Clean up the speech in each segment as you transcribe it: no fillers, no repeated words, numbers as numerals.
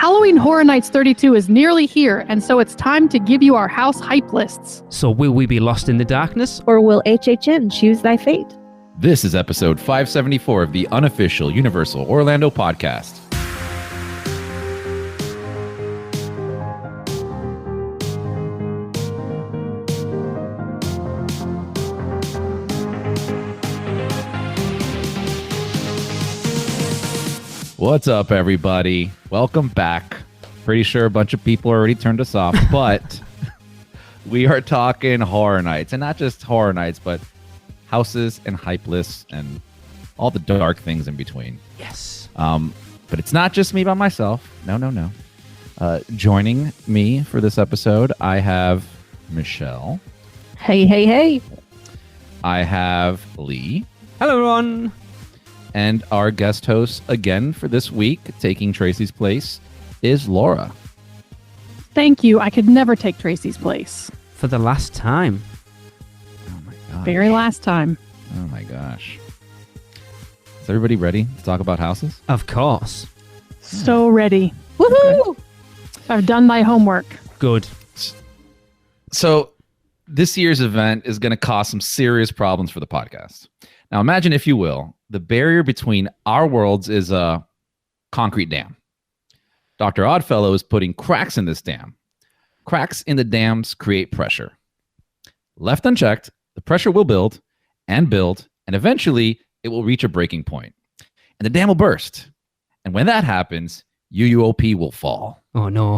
Halloween Horror Nights 32 is nearly here, and so it's time to give you our house hype lists. So will we be lost in the darkness? Or will HHN choose thy fate? This is episode 574 of the Unofficial Universal Orlando Podcast. What's up, everybody? Welcome back. Pretty sure a bunch of people already turned us off, but we are talking horror nights, and not just horror nights, but houses and hype lists and all the dark things in between. Yes. But it's not just me by myself. No. Joining me for this episode, I have Michelle. Hey. I have Lee. Hello, everyone. And our guest host again for this week, taking Tracy's place, is Laura. Thank you. I could never take Tracy's place. For the last time. Oh my gosh. Very last time. Oh my gosh. Is everybody ready to talk about houses? Of course. So ready. Woohoo! Okay. I've done my homework. Good. So this year's event is going to cause some serious problems for the podcast. Now imagine, if you will, the barrier between our worlds is a concrete dam. Dr. Oddfellow is putting cracks in this dam. Cracks in the dams create pressure. Left unchecked, the pressure will build, and eventually it will reach a breaking point. And the dam will burst. And when that happens, UUOP will fall. Oh, no.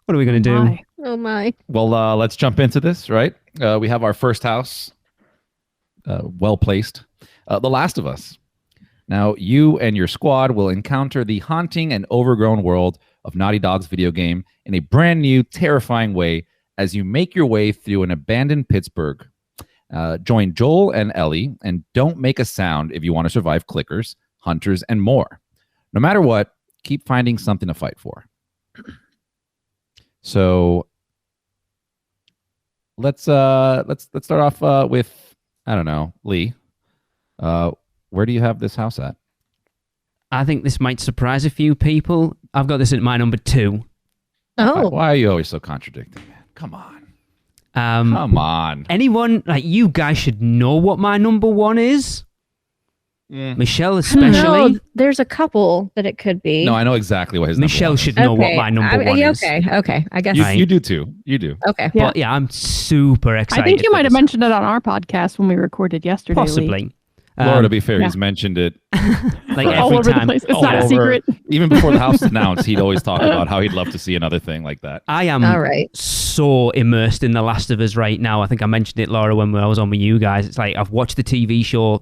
What are we going to do? Oh, my. Well, let's jump into this, right? We have our first house, well-placed. The Last of Us. Now, you and your squad will encounter the haunting and overgrown world of Naughty Dog's video game in a brand new, terrifying way as you make your way through an abandoned Pittsburgh. Join Joel and Ellie, and don't make a sound if you want to survive clickers, hunters, and more. No matter what, keep finding something to fight for. So let's start off with, I don't know, Lee. Where do you have this house at? I think this might surprise a few people. I've got this at my number 2. Oh. Why are you always so contradicting, man? Come on. Come on. Anyone, like you guys should know what my number 1 is. Michelle especially. No, there's a couple that it could be. No, I know exactly what his Michelle number should know what my number 1 is. Okay. I guess. You do too. You do. Okay. Yeah. But yeah, I'm super excited. I think you for might have this. mentioned it on our podcast when we recorded yesterday. Possibly. Lee. Laura, to be fair, he's mentioned it like all every over time. the place. It's not a secret. Even before the house was announced, he'd always talk about how he'd love to see another thing like that. I am All right. so immersed in The Last of Us right now. I think I mentioned it, Laura, when I was on with you guys. It's like I've watched the TV show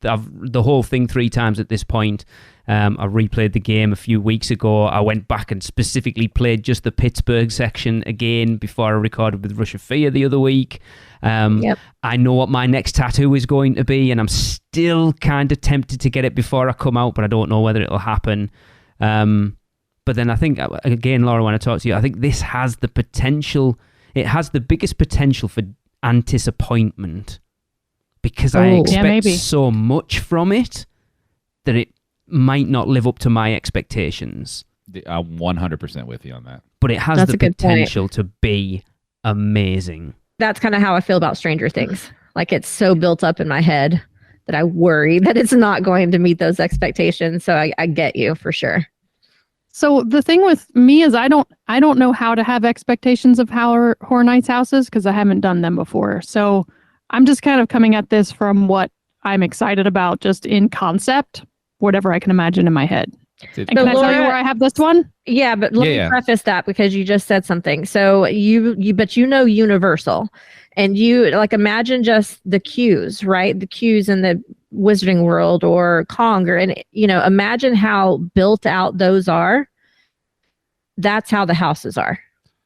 the whole thing 3 times at this point. I replayed the game a few weeks ago. I went back and specifically played just the Pittsburgh section again before I recorded with Russia Fear the other week. Yep. I know what my next tattoo is going to be, and I'm still kind of tempted to get it before I come out, but I don't know whether it'll happen. But then I think, again, Laura, when I talk to you, I think this has the potential, it has the biggest potential for disappointment because I expect so much from it that it might not live up to my expectations. I'm 100% with you on that. But it has That's the a good potential to be amazing. That's kind of how I feel about Stranger Things. Like it's so built up in my head that I worry that it's not going to meet those expectations. So I get you for sure. So the thing with me is I don't know how to have expectations of Horror Nights houses because I haven't done them before. So I'm just kind of coming at this from what I'm excited about, just in concept, whatever I can imagine in my head. And can I tell you where I have this one? Yeah, but let me preface that because you just said something. So but you know Universal, and you like imagine just the queues, right? The queues in the Wizarding World or Kong, and imagine how built out those are. That's how the houses are.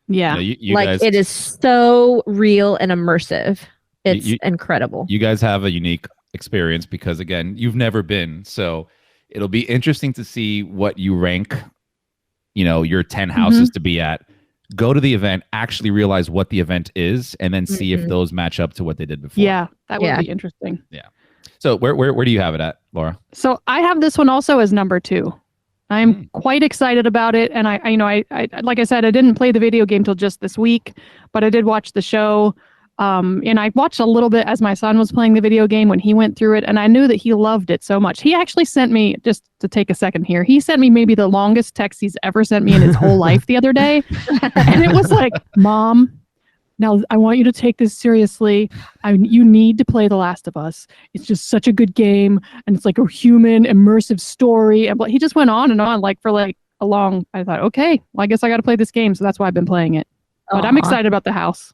Yeah, you like guys, it is so real and immersive. It's incredible. You guys have a unique experience because again, you've never been, so. It'll be interesting to see what you rank, your 10 houses to be at. Go to the event, actually realize what the event is, and then see if those match up to what they did before. Yeah, that would be interesting. Yeah. So where do you have it at, Laura? So I have this one also as number 2. I'm quite excited about it. And I like I said, I didn't play the video game till just this week, but I did watch the show. And I watched a little bit as my son was playing the video game when he went through it, and I knew that he loved it so much. He actually sent me, just to take a second here, he sent me maybe the longest text he's ever sent me in his whole life the other day. And it was like, Mom, now I want you to take this seriously. You need to play The Last of Us. It's just such a good game, and it's like a human immersive story. And he just went on and on for a long, I thought, okay, well, I guess I got to play this game. So that's why I've been playing it. But I'm excited about the house.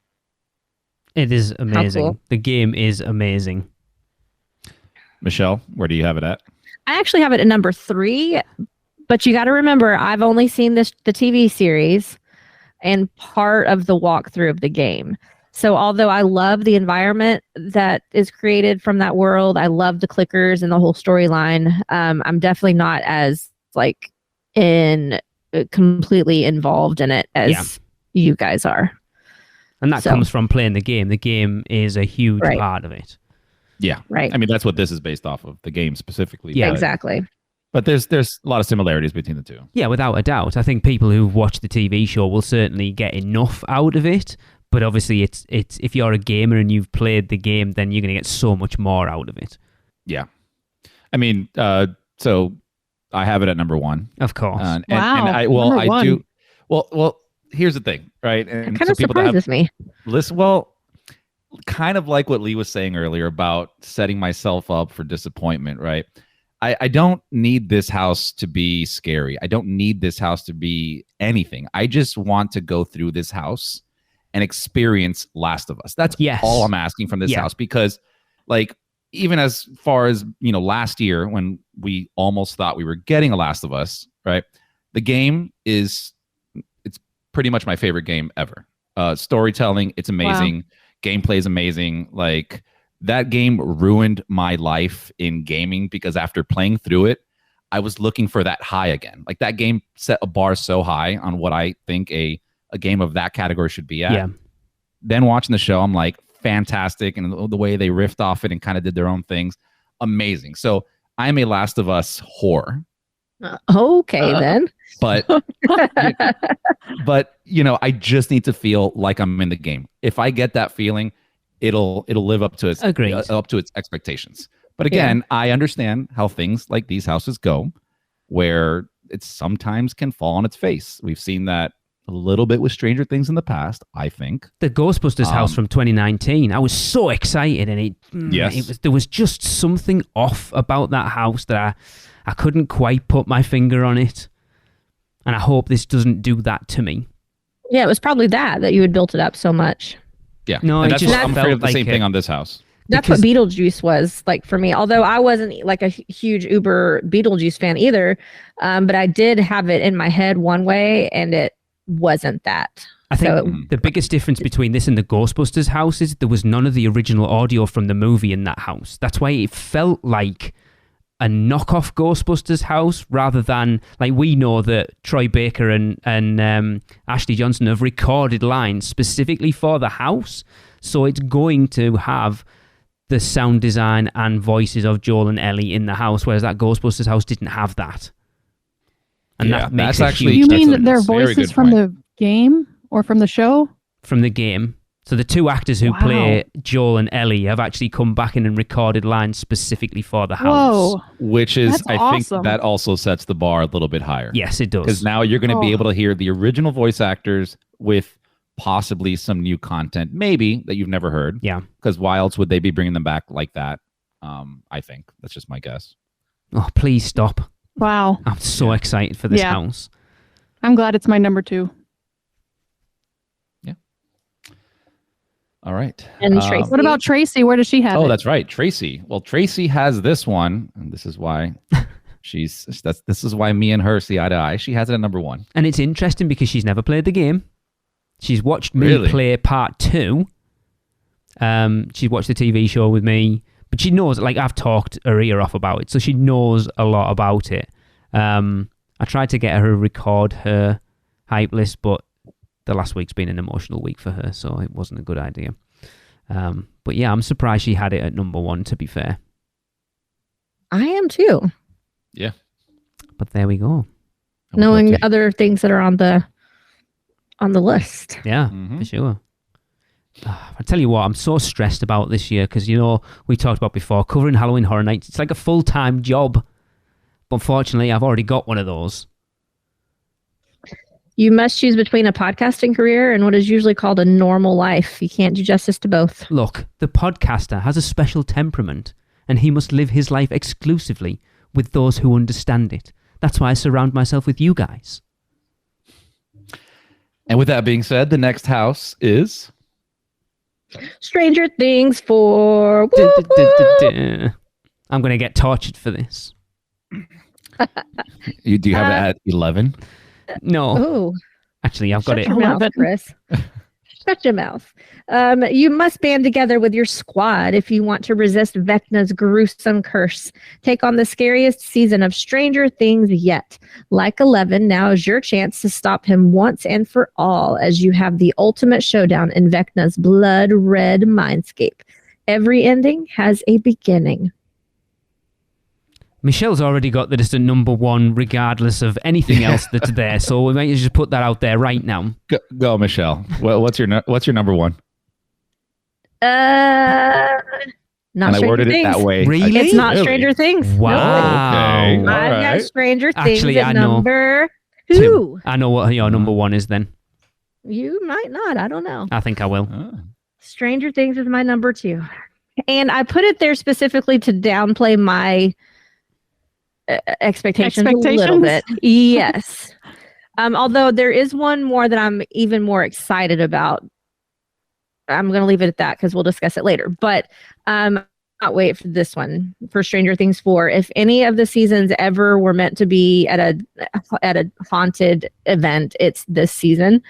It is amazing. Cool. The game is amazing. Michelle, where do you have it at? I actually have it at number 3, but you got to remember, I've only seen the TV series and part of the walkthrough of the game. So although I love the environment that is created from that world, I love the clickers and the whole storyline. I'm definitely not as completely involved in it as you guys are. And that comes from playing the game. The game is a huge part of it. Yeah. Right. I mean, that's what this is based off of, the game specifically. Yeah, exactly. But there's a lot of similarities between the two. Yeah, without a doubt. I think people who watch the TV show will certainly get enough out of it. But obviously, it's if you're a gamer and you've played the game, then you're going to get so much more out of it. Yeah. I mean, so I have it at number 1. Of course. Wow. And I do. Well, here's the thing, right? And It kind of surprises me. Listen, well, kind of like what Lee was saying earlier about setting myself up for disappointment, right? I don't need this house to be scary. I don't need this house to be anything. I just want to go through this house and experience Last of Us. That's all I'm asking from this house, because even as far as, last year when we almost thought we were getting a Last of Us, right? The game it's pretty much my favorite game ever. Storytelling, it's amazing. Wow. Gameplay is amazing. That game ruined my life in gaming, because after playing through it, I was looking for that high again. That game set a bar so high on what I think a game of that category should be at. Yeah. Then watching the show, I'm like, fantastic. And the way they riffed off it and kind of did their own things, amazing. So I'm a Last of Us whore. Okay, then. But I just need to feel like I'm in the game. If I get that feeling, it'll live up to its expectations. But again, I understand how things like these houses go, where it sometimes can fall on its face. We've seen that a little bit with Stranger Things in the past, I think. The Ghostbusters house from 2019, I was so excited, and there was just something off about that house that I couldn't quite put my finger on it. And I hope this doesn't do that to me. Yeah, it was probably that you had built it up so much. Yeah. No, and I'm afraid of the same thing on this house. That's what Beetlejuice was like for me. Although I wasn't a huge uber Beetlejuice fan either. But I did have it in my head one way, and it wasn't that. I think the biggest difference between this and the Ghostbusters house is there was none of the original audio from the movie in that house. That's why it felt like a knockoff Ghostbusters house, rather than, we know that Troy Baker and Ashley Johnson have recorded lines specifically for the house, so it's going to have the sound design and voices of Joel and Ellie in the house, whereas that Ghostbusters house didn't have that. And that makes that's actually. You mean that their voices from the game or from the show? From the game. So the two actors who play Joel and Ellie have actually come back in and recorded lines specifically for the house. Whoa. Which is, I think that also sets the bar a little bit higher. Yes, it does. Because now you're going to be able to hear the original voice actors with possibly some new content, maybe, that you've never heard. Yeah. Because why else would they be bringing them back like that? I think. That's just my guess. Oh, please stop. Wow. I'm so excited for this house. I'm glad it's my number 2. All right. And Tracy. What about Tracy? Where does she have it? Oh, that's right. Tracy. Well, Tracy has this one, and this is why this is why me and her see eye to eye. She has it at number 1. And it's interesting because she's never played the game. She's watched me play part 2. She's watched the TV show with me, but she knows, I've talked her ear off about it, so she knows a lot about it. I tried to get her to record her hype list, but the last week's been an emotional week for her, so it wasn't a good idea. But yeah, I'm surprised she had it at number 1, to be fair. I am too. Yeah. But there we go. knowing other things that are on the list. Yeah, for sure. I tell you what, I'm so stressed about this year because, we talked about before, covering Halloween Horror Nights. It's like a full-time job. But unfortunately, I've already got one of those. You must choose between a podcasting career and what is usually called a normal life. You can't do justice to both. Look, the podcaster has a special temperament, and he must live his life exclusively with those who understand it. That's why I surround myself with you guys. And with that being said, the next house is... Stranger Things 4. I'm going to get tortured for this. Do you have it at 11? No. Oh, Actually, I've got shut it. your mouth, Chris. Shut your mouth. You must band together with your squad if you want to resist Vecna's gruesome curse. Take on the scariest season of Stranger Things yet. Like 11, now is your chance to stop him once and for all as you have the ultimate showdown in Vecna's blood-red mindscape. Every ending has a beginning. Michelle's already got that it's a number one regardless of anything else that's there, so we might just put that out there right now. Go Michelle. What's your number one? Not And I Stranger worded Things. it that way. Really? It's not Stranger Things. Wow. Okay. No. I've got Alright. Stranger Things Actually, at I know. number Two. 2. I know what your number one is then. You might not. I don't know. I think I will. Stranger Things is my number 2. And I put it there specifically to downplay my expectations a little bit. Yes. Although there is one more that I'm even more excited about. I'm going to leave it at that because we'll discuss it later. But not wait for this one, for Stranger Things 4. If any of the seasons ever were meant to be at a haunted event, it's this season.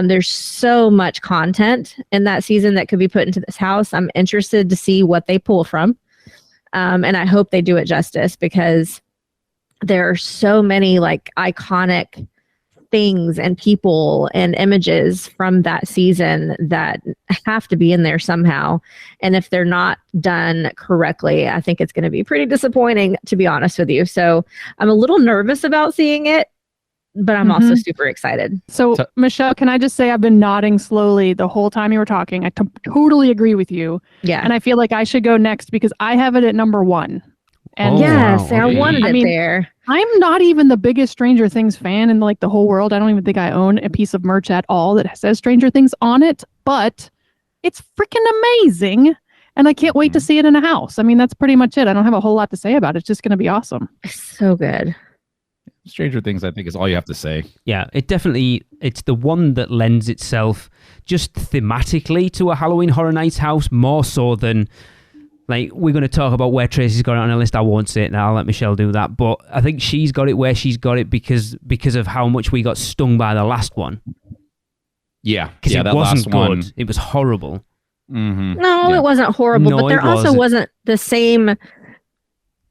There's so much content in that season that could be put into this house. I'm interested to see what they pull from. And I hope they do it justice because there are so many like iconic things and people and images from that season that have to be in there somehow. And if they're not done correctly, I think it's going to be pretty disappointing, to be honest with you. So I'm a little nervous about seeing it, but I'm also super excited. So, Michelle, can I just say I've been nodding slowly the whole time you were talking. I totally agree with you. Yeah. And I feel like I should go next because I have it at number 1. And yes, wow. I wanted it mean, there. I'm not even the biggest Stranger Things fan in like the whole world. I don't even think I own a piece of merch at all that says Stranger Things on it, but it's freaking amazing. And I can't wait to see it in a house. I mean, that's pretty much it. I don't have a whole lot to say about it. It's just going to be awesome. So good. Stranger Things, I think, is all you have to say. Yeah, it's the one that lends itself just thematically to a Halloween Horror Nights house more so than, like, we're going to talk about where Tracy's got it on a list. I won't say it now. I'll let Michelle do that. But I think she's got it where she's got it because of how much we got stung by the last one. Yeah. Because it that wasn't last good. one. It was horrible. Mm-hmm. No, Yeah. it wasn't horrible, No, but there it also wasn't. wasn't the same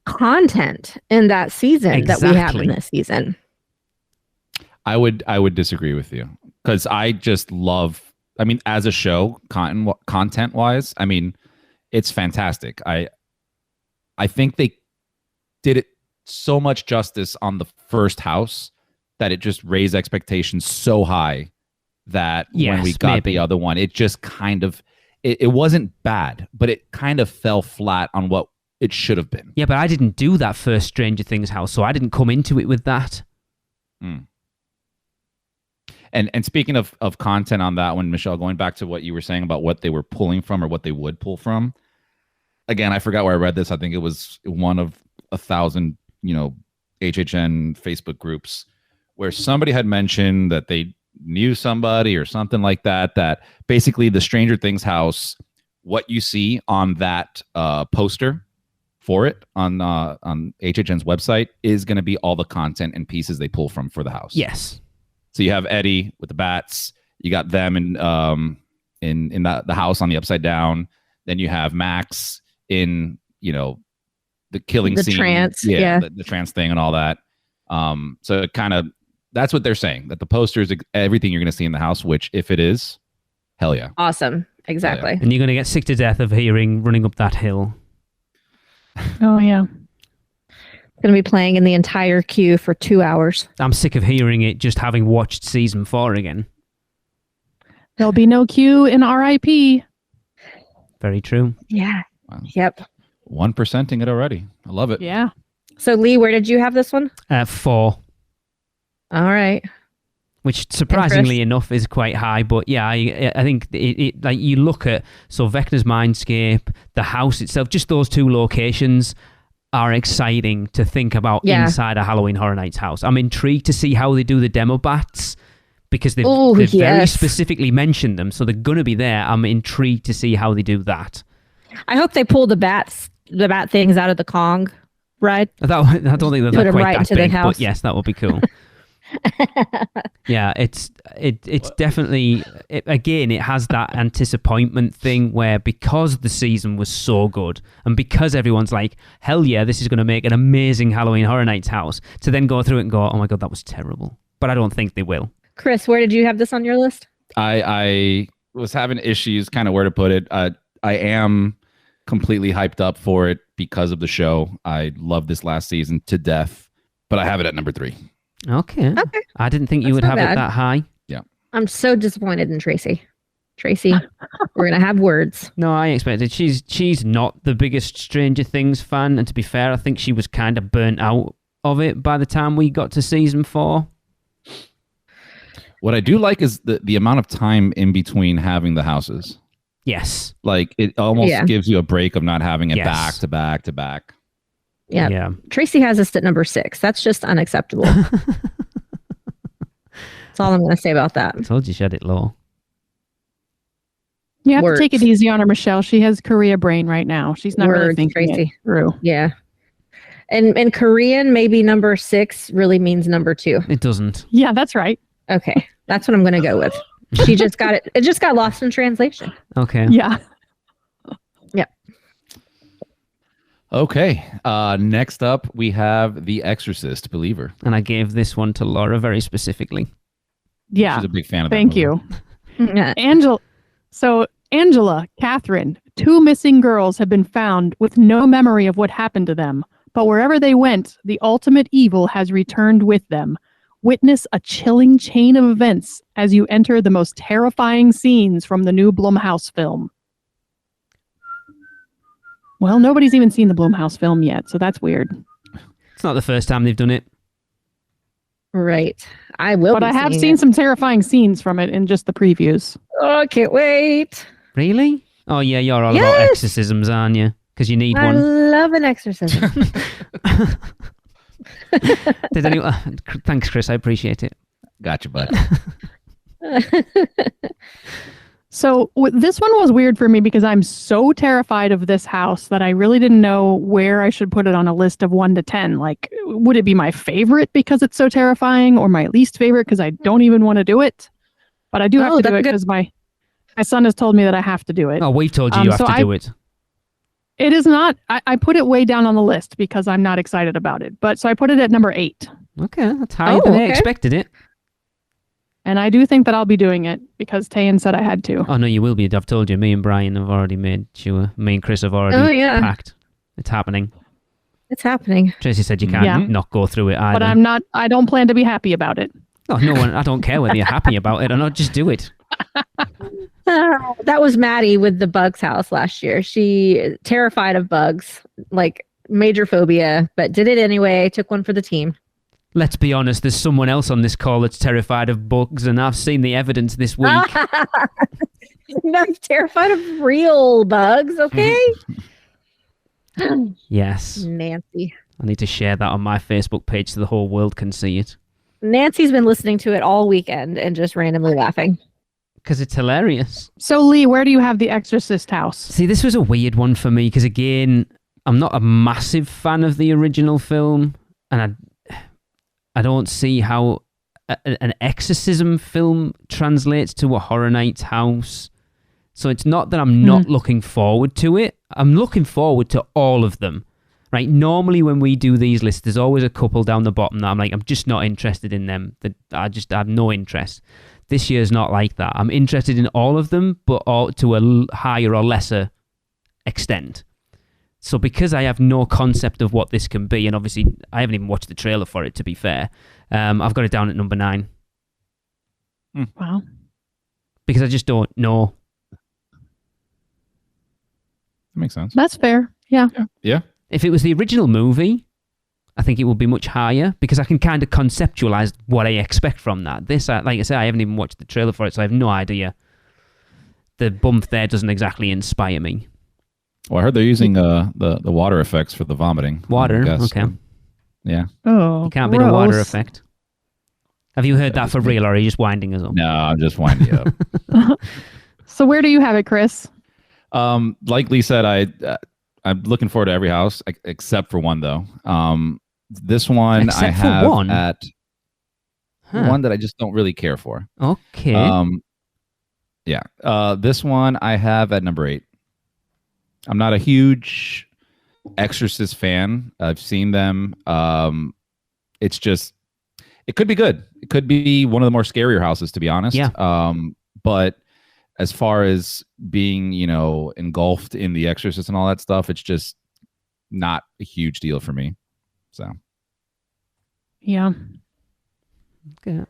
content in that season that we have in Exactly. this season. I would disagree with you because I just love. I mean, as a show, content wise, I mean, it's fantastic. I think they did it so much justice on the first house that it just raised expectations so high that when we Yes, got maybe. the other one, it just kind of it wasn't bad, but it kind of fell flat on what it should have been. Yeah, but I didn't do that first Stranger Things house, so I didn't come into it with that. Mm. And speaking of content on that one, Michelle, going back to what you were saying about what they were pulling from or what they would pull from. Again, I forgot where I read this. I think it was one of 1,000, HHN Facebook groups where somebody had mentioned that they knew somebody or something like that, that basically the Stranger Things house, what you see on that poster for it on HHN's website is going to be all the content and pieces they pull from for the house. Yes. So you have Eddie with the bats. You got them in the house on the upside down. Then you have Max in the killing The scene, trance, yeah. The trance thing and all that. So it kind of that's what they're saying, that the poster is everything you're going to see in the house. Which, if it is, hell yeah, Awesome. Exactly. And you're going to get sick to death of hearing running up that hill. Oh, yeah. Going to be playing in the entire queue for 2 hours. I'm sick of hearing it just having watched season 4 again. There'll be no queue in RIP. Very true. Yeah. Wow. Yep. 1%ing it already. I love it. Yeah. So Lee, where did you have this one? 4. All right. Which surprisingly enough is quite high, but yeah, I think it like you look at Vecna's Mindscape, the house itself, just those 2 locations are exciting to think about inside a Halloween Horror Nights house. I'm intrigued to see how they do the demo bats because they've very specifically mentioned them, so they're going to be there. I'm intrigued to see how they do that. I hope they pull the bat things out of the Kong ride. I don't think they're Put it quite right that into the big, house. but yes, that would be cool. Yeah, it's definitely again it has that anticipation thing where because the season was so good and because everyone's like, hell yeah, this is going to make an amazing Halloween Horror Nights house, to then go through it and go, oh my god, that was terrible. But I don't think they will. Chris, where did you have this on your list? I was having issues kind of where to put it. I am completely hyped up for it because of the show. I love this last season to death, but I have it at number 3. Okay. I didn't think you would have it that high. Yeah. I'm so disappointed in Tracy. Tracy, we're going to have words. No, I expected. She's not the biggest Stranger Things fan, and to be fair, I think she was kind of burnt out of it by the time we got to season 4. What I do like is the amount of time in between having the houses. Yes. Like it almost gives you a break of not having it back to back to back. Yeah. Tracy has us at number 6. That's just unacceptable. That's all I'm going to say about that. I told you she had it low. You have to take it easy on her, Michelle. She has Korea brain right now. She's not really thinking Tracy. it through. Yeah. And Korean, maybe number 6 really means number 2. It doesn't. Yeah, that's right. Okay. That's what I'm going to go with. She just got it. It just got lost in translation. Okay. Yeah. Yep. Okay. Next up, we have The Exorcist Believer. And I gave this one to Laura very specifically. Yeah. She's a big fan of that Thank movie. you. Angela, Catherine, 2 missing girls have been found with no memory of what happened to them. But wherever they went, the ultimate evil has returned with them. Witness a chilling chain of events as you enter the most terrifying scenes from the new Blumhouse film. Well, nobody's even seen the Blumhouse film yet, so that's weird. It's not the first time they've done it. Right. I will. But I have seen some terrifying scenes from it in just the previews. Oh, I can't wait. Really? Oh, yeah, you're all about exorcisms, aren't you? Because you need one. I love an exorcism. Did anyone? Thanks, Chris. I appreciate it. Gotcha, bud. So this one was weird for me because I'm so terrified of this house that I really didn't know where I should put it on a list of 1 to 10. Like, would it be my favorite because it's so terrifying, or my least favorite because I don't even want to do it? But I do have to do it because my son has told me that I have to do it. Oh, we've told you you have to do it. It is not. I put it way down on the list because I'm not excited about it. But so I put it at number 8. Okay, that's higher than I expected it. And I do think that I'll be doing it because Tayan said I had to. Oh, no, you will be. I've told you. Me and Brian have already made sure. Me and Chris have already packed. It's happening. It's happening. Tracy said you can't not go through it either. But I don't plan to be happy about it. Oh, no one. I don't care whether you're happy about it or not. Just do it. That was Maddie with the bugs house last year. She terrified of bugs, like major phobia, but did it anyway. Took one for the team. Let's be honest, there's someone else on this call that's terrified of bugs, and I've seen the evidence this week. I'm terrified of real bugs, okay? Yes. Nancy. I need to share that on my Facebook page so the whole world can see it. Nancy's been listening to it all weekend and just randomly laughing. Because it's hilarious. So, Lee, where do you have the Exorcist house? See, this was a weird one for me because, again, I'm not a massive fan of the original film, and I don't see how an exorcism film translates to a Horror Nights house. So it's not that I'm not looking forward to it. I'm looking forward to all of them. Right? Normally when we do these lists, there's always a couple down the bottom that I'm like, I'm just not interested in them. That I have no interest. This year's not like that. I'm interested in all of them, but all to a higher or lesser extent. So because I have no concept of what this can be, and obviously I haven't even watched the trailer for it, to be fair, I've got it down at number 9. Wow. Because I just don't know. That makes sense. That's fair. Yeah. Yeah. If it was the original movie, I think it would be much higher because I can kind of conceptualize what I expect from that. This, like I said, I haven't even watched the trailer for it, so I have no idea. The bump there doesn't exactly inspire me. Well, I heard they're using the water effects for the vomiting. Water, I guess. okay. Yeah. Oh, It can't be the water gross. effect. Have you heard that for real, or are you just winding us up? No, I'm just winding you up. So where do you have it, Chris? Like Lee said, I'm looking forward to every house except for one though. This one Except I for have one? at Huh. one that I just don't really care for. Okay. This one I have at number 8. I'm not a huge Exorcist fan. I've seen them. It's just, it could be good. It could be one of the more scarier houses, to be honest. Yeah. But as far as being, engulfed in the Exorcist and all that stuff, it's just not a huge deal for me. So. Yeah. Okay.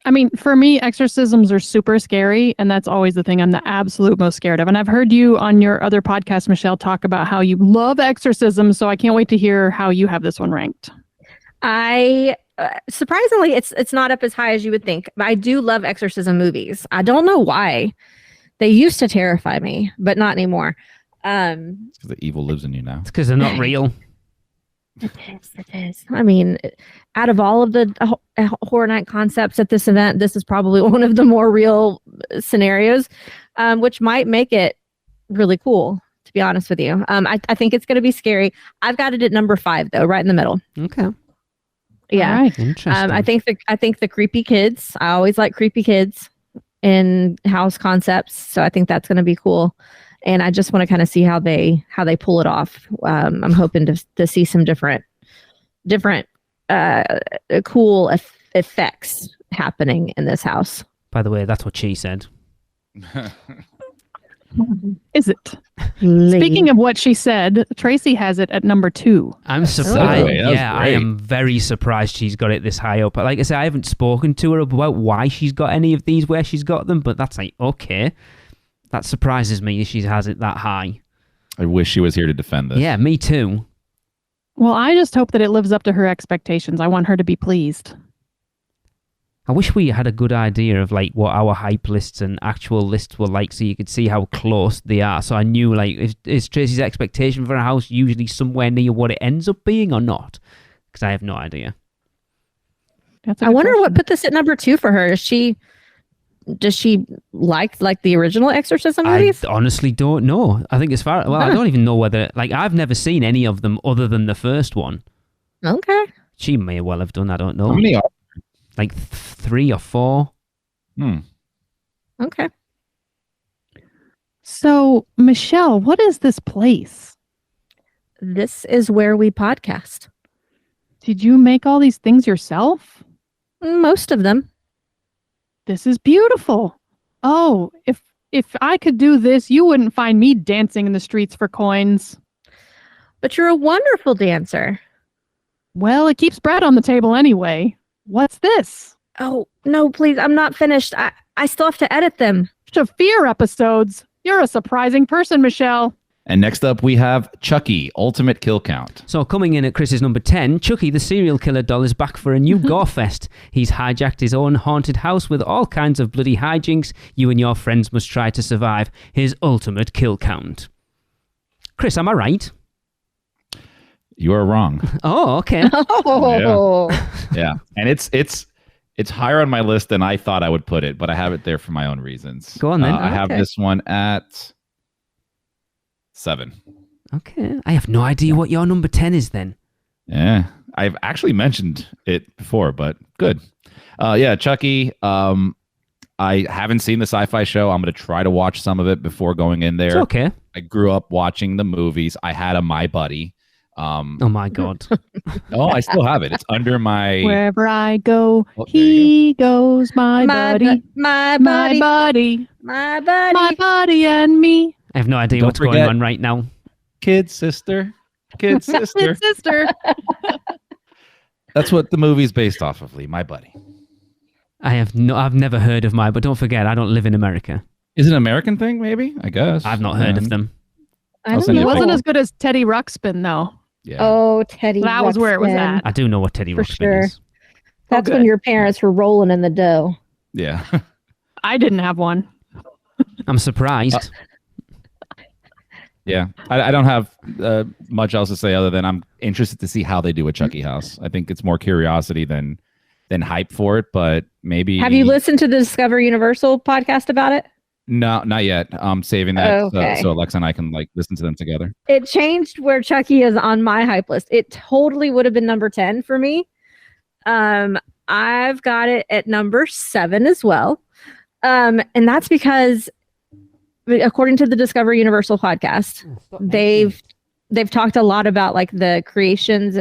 I mean, for me, exorcisms are super scary, and that's always the thing I'm the absolute most scared of. And I've heard you on your other podcast, Michelle, talk about how you love exorcisms, so I can't wait to hear how you have this one ranked. I surprisingly, it's not up as high as you would think. But I do love exorcism movies. I don't know why. They used to terrify me, but not anymore. It's because the evil lives in you now. It's because they're not real. It is. I mean, out of all of the horror night concepts at this event, this is probably one of the more real scenarios, which might make it really cool, to be honest with you. I think it's going to be scary. I've got it at number 5, though, right in the middle. Okay. Yeah. All right. Interesting. I think the creepy kids. I always like creepy kids in house concepts, so I think that's going to be cool. And I just want to kind of see how they pull it off. I'm hoping to see some different cool effects happening in this house. By the way, that's what she said. Is it? Speaking of what she said, Tracy has it at number 2. I'm surprised. That was Yeah, I great. am very surprised she's got it this high up. Like I said, I haven't spoken to her about why she's got any of these, where she's got them, but that's like, okay. That surprises me she has it that high. I wish she was here to defend this. Yeah, me too. Well, I just hope that it lives up to her expectations. I want her to be pleased. I wish we had a good idea of like what our hype lists and actual lists were like, so you could see how close they are. So I knew like is Tracy's expectation for a house usually somewhere near what it ends up being or not? Because I have no idea. That's a I good wonder what question. put this at number 2 for her. Does she like the original exorcism movies? I honestly don't know. I think I don't even know whether like I've never seen any of them other than the first one. Okay. She may well have done. I don't know. How many are? Like 3 or 4. Okay. So, Michelle, what is this place? This is where we podcast. Did you make all these things yourself? Most of them. This is beautiful. Oh, if I could do this, you wouldn't find me dancing in the streets for coins. But you're a wonderful dancer. Well, it keeps bread on the table anyway. What's this? Oh, no, please. I'm not finished. I still have to edit them. Fear episodes. You're a surprising person, Michelle. And next up, we have Chucky, Ultimate Kill Count. So coming in at Chris's number 10, Chucky the serial killer doll is back for a new gore fest. He's hijacked his own haunted house with all kinds of bloody hijinks. You and your friends must try to survive his ultimate kill count. Chris, am I right? You are wrong. Oh, okay. Oh. Yeah. And it's higher on my list than I thought I would put it, but I have it there for my own reasons. Go on then. I have Okay. this one at 7. Okay. I have no idea what your number 10 is then. Yeah. I've actually mentioned it before, but good. Chucky. I haven't seen the sci-fi show. I'm going to try to watch some of it before going in It's there. okay. I grew up watching the movies. I had a My Buddy. Oh my God. Oh, I still have it. It's under my... Wherever I go, Oh, there you he goes, my buddy, My my buddy. buddy, My buddy. my buddy and me. I have no idea Don't what's going forget- on right now. Kid sister. Kid sister. Sister. That's what the movie's based off of, Lee, my buddy. I've never heard of but don't forget, I don't live in America. Is it an American thing, maybe? I guess. I've not heard of them. I I'll don't send you It a know. wasn't as good as Teddy Ruxpin, though. Yeah. Oh, Teddy. That was where it was Ruxpin. at. I do know what Teddy For Ruxpin sure. is. That's Oh, when good. your parents were rolling in the dough. Yeah. I didn't have one. I'm surprised. Yeah. I don't have much else to say other than I'm interested to see how they do a Chucky house. I think it's more curiosity than hype for it, but maybe. Have you listened to the Discover Universal podcast about it? No, not yet. I'm saving that Okay. so Alexa and I can listen to them together. It changed where Chucky is on my hype list. It totally would have been number 10 for me. I've got it at number 7 as well. And that's because according to the Discover Universal podcast, they've talked a lot about like the creations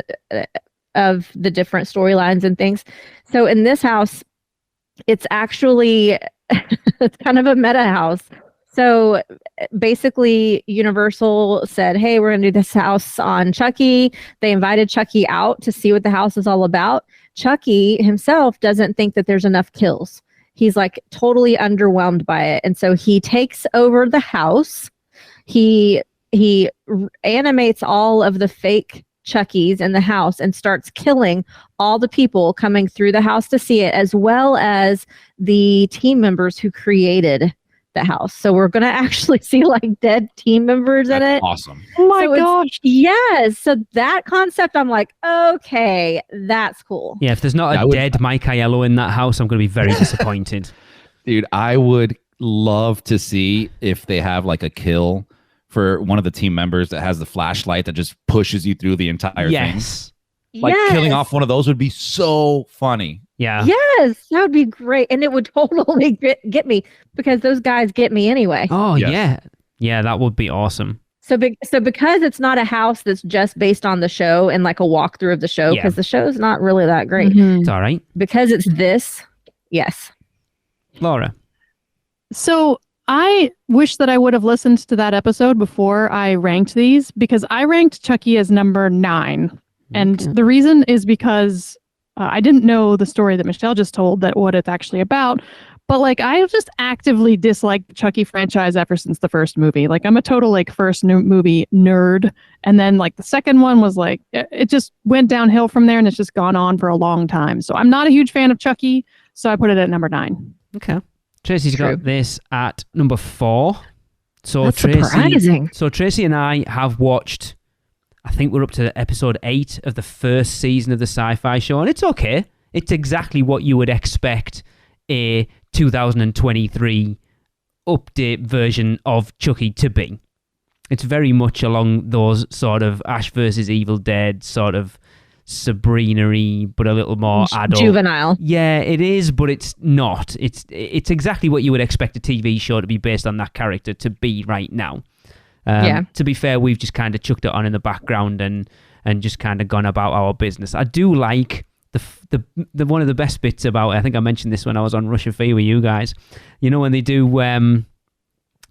of the different storylines and things. So in this house, it's actually it's kind of a meta house. So basically Universal said, hey, we're going to do this house on Chucky. They invited Chucky out to see what the house is all about. Chucky himself doesn't think that there's enough kills. He's like totally underwhelmed by it. And so he takes over the house. He animates all of the fake Chuckies in the house and starts killing all the people coming through the house to see it, as well as the team members who created the house. So we're going to actually see like dead team members in That's it. awesome. Oh my So it's- gosh. Yes. So that concept, I'm like, okay, that's cool. Yeah, if there's not I a would- dead Mike Aiello in that house, I'm going to be very disappointed. Dude, I would love to see if they have like a kill for one of the team members that has the flashlight that just pushes you through the entire thing. Yes. Like killing off one of those would be so funny. Yeah. Yes, that would be great. And it would totally get me because those guys get me anyway. Oh, Yes. yeah. Yeah, that would be awesome. So because it's not a house that's just based on the show and like a walkthrough of the show, Yeah. because the show's not really that great. Mhm. It's all right. Because it's this, yes. Laura. So I wish that I would have listened to that episode before I ranked these, because I ranked Chucky as number 9. And Okay. the reason is because I didn't know the story that Michelle just told, that what it's actually about. But like, I have just actively disliked the Chucky franchise ever since the first movie. Like, I'm a total like first new movie nerd. And then like the second one was like, it just went downhill from there, and it's just gone on for a long time. So I'm not a huge fan of Chucky. So I put it at number 9. Okay. Tracy's True. got this at number 4. So That's Tracy, surprising. So Tracy and I have watched, I think we're up to episode 8 of the first season of the Sci-Fi Show, and it's okay. It's exactly what you would expect a 2023 update version of Chucky to be. It's very much along those sort of Ash versus Evil Dead sort of Sabrina-y, but a little more adult. Juvenile. Yeah, it is, but it's not. It's exactly what you would expect a TV show to be based on that character to be right now. Yeah. To be fair, we've just kind of chucked it on in the background and just kind of gone about our business. I do like the one of the best bits about it. I think I mentioned this when I was on Russia Fee with you guys. You know, when they do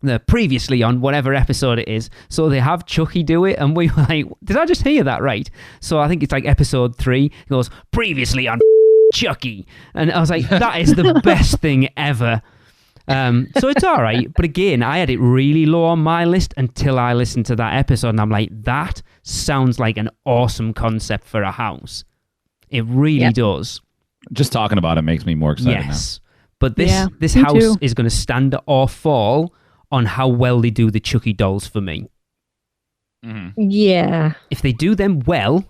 the previously on whatever episode it is, so they have Chucky do it, and we were like, did I just hear that right? So I think it's like episode 3. It goes, previously on Chucky, and I was like, that is the best thing ever. So it's all right, but again, I had it really low on my list until I listened to that episode, and I'm like, that sounds like an awesome concept for a house. It really does. Just talking about it makes me more excited Yes, but this Yeah, this me house too. is going to stand or fall on how well they do the Chucky dolls for me. now. Mhm. Yeah. If they do them well,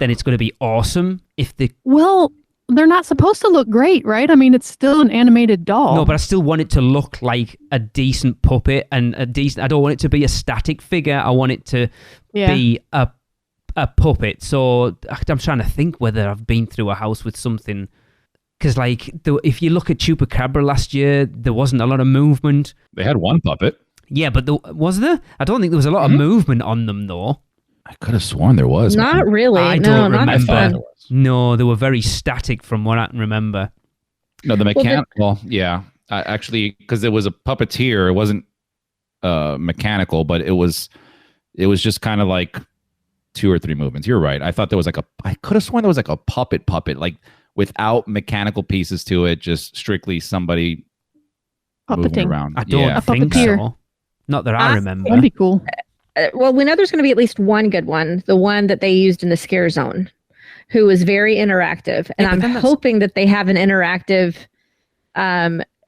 then it's going to be awesome. If they Well, they're not supposed to look great, right? I mean, it's still an animated doll. no, but I still want it to look like a decent puppet and a decent. I don't want it to be a static figure. I want it to be a puppet. So I'm trying to think whether I've been through a house with something. Because like, if you look at Chupacabra last year, there wasn't a lot of movement. They had one puppet. Yeah, but was there? I don't think there was a lot of movement on them though. I could have sworn there was. Not really. I no, don't not a remember. ton. No, they were very static from what I can remember. No, the mechanical. Yeah, actually, because it was a puppeteer. It wasn't mechanical, but it was It was just kind of like 2 or 3 movements. You're right. I thought there was I could have sworn there was like a puppet, like without mechanical pieces to it, just strictly somebody moving around. I don't think so. Not that I remember. That'd be cool. Well, we know there's going to be at least one good one, the one that they used in the scare zone, who was very interactive. And I'm hoping that they have an interactive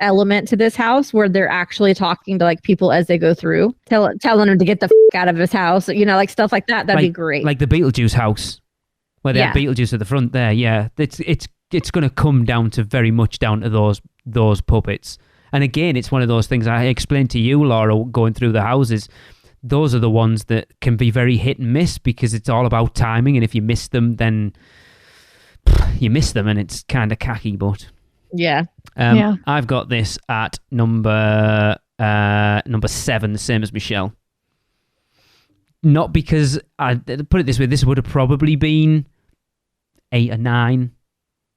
element to this house where they're actually talking to like people as they go through, telling them to get the out of his house, like stuff like that. That'd be great. Like the Beetlejuice house, where they have Beetlejuice at the front there. Yeah, it's going to come down to very much down to those puppets. And again, it's one of those things I explained to you, Laura, going through the houses. Those are the ones that can be very hit and miss because it's all about timing. And if you miss them, then you miss them and it's kind of cacky. But yeah. I've got this at number 7, the same as Michelle. Not because, I put it this way, this would have probably been 8 or 9.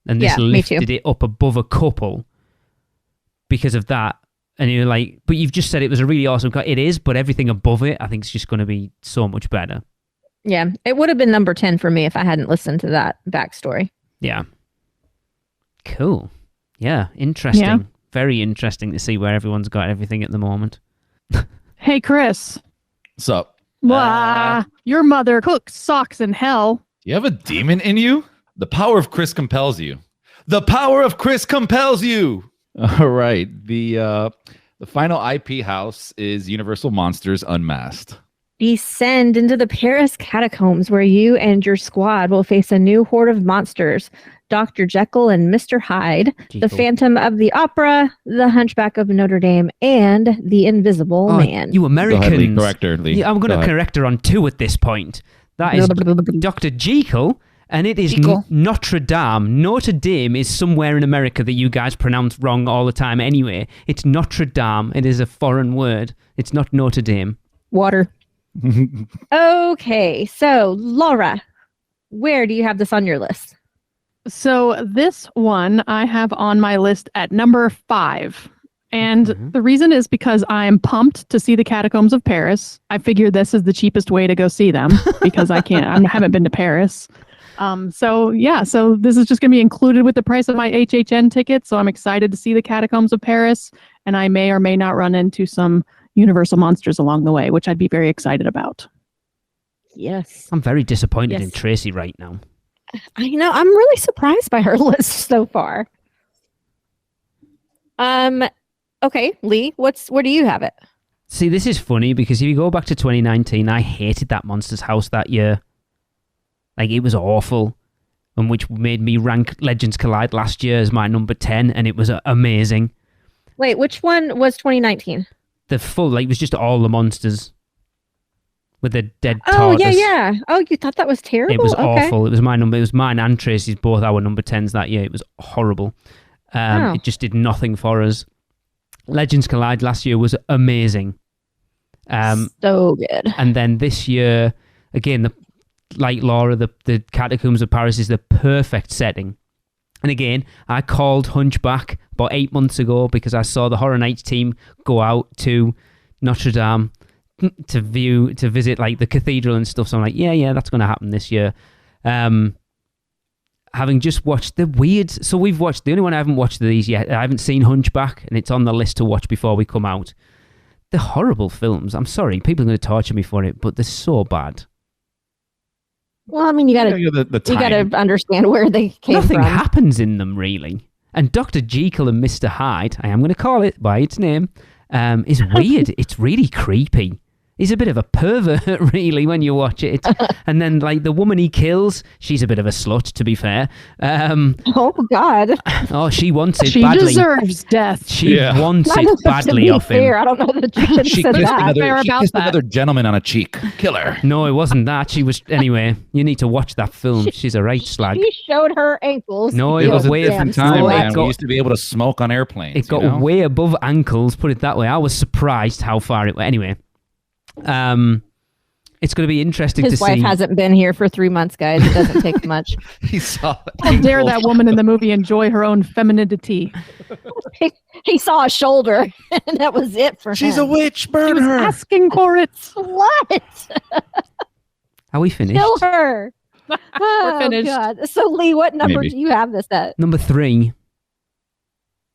And this lifted it up above a couple because of that. And you're like, but you've just said it was a really awesome car. It is, but everything above it, I think it's just going to be so much better. Yeah, it would have been number 10 for me if I hadn't listened to that backstory. Yeah. Cool. Yeah, interesting. Yeah. Very interesting to see where everyone's got everything at the moment. Hey, Chris. What's up? Your mother cooks socks in hell. Do you have a demon in you? The power of Chris compels you. The power of Chris compels you. All right. The final IP house is Universal Monsters Unmasked. Descend into the Paris catacombs where you and your squad will face a new horde of monsters. Dr. Jekyll and Mr. Hyde, the Phantom of the Opera, the Hunchback of Notre Dame, and the Invisible Man. You Americans. Go ahead, Lee. Correct her, Lee. Yeah, I'm going to correct her on 2 at this point. That is Dr. Jekyll. And it is Notre Dame. Notre Dame is somewhere in America that you guys pronounce wrong all the time anyway. It's Notre Dame. It is a foreign word. It's not Notre Dame. Water. Okay, so Laura, where do you have this on your list? So this one I have on my list at number 5. And the reason is because I'm pumped to see the Catacombs of Paris. I figure this is the cheapest way to go see them because I haven't been to Paris. So this is just going to be included with the price of my HHN ticket. So I'm excited to see the Catacombs of Paris, and I may or may not run into some Universal monsters along the way, which I'd be very excited about. Yes. I'm very disappointed in Tracy right now. I know. I'm really surprised by her list so far. Okay, Lee, where do you have it? See, this is funny because if you go back to 2019, I hated that Monsters House that year. Like, it was awful, and which made me rank Legends Collide last year as my number 10, and it was amazing. Wait, which one was 2019? The full, it was just all the monsters with the dead tortoise. Oh, yeah. Oh, you thought that was terrible? It was awful. It was mine and Tracy's, both our number 10s that year. It was horrible. It just did nothing for us. Legends Collide last year was amazing. So good. And then this year, again, like Laura, the Catacombs of Paris is the perfect setting. And again, I called Hunchback about 8 months ago because I saw the Horror Nights team go out to Notre Dame to visit like the cathedral and stuff. So I'm like, yeah, that's going to happen this year. Having just watched the only one I haven't watched of these yet. I haven't seen Hunchback, and it's on the list to watch before we come out. The horrible films. I'm sorry, people are going to torture me for it, but they're so bad. Well, I mean, you gotta understand where they came Nothing from. Nothing happens in them, really. And Dr. Jekyll and Mr. Hyde, I am going to call it by its name, is weird. It's really creepy. He's a bit of a pervert, really, when you watch it. And then, the woman he kills, she's a bit of a slut, to be fair. Oh, God. Oh, she wants it she badly. She deserves death. She wants it badly off him. I don't know that she said that. She kissed another gentleman on a cheek. Kill her. No, it wasn't that. She was... Anyway, you need to watch that film. She's a right slag. She showed her ankles. No, it was a different time, man. We used to be able to smoke on airplanes. It got way above ankles, put it that way. I was surprised how far it went. Anyway... it's going to be interesting to see. His wife hasn't been here for 3 months, guys. It doesn't take much. He saw How dare that woman in the movie enjoy her own femininity? He saw a shoulder, and that was it for him. She's a witch. She Burn was her. asking for it. What? Are we finished? Kill her. We're finished. God. So, Lee, what number Maybe. do you have this at? Number 3.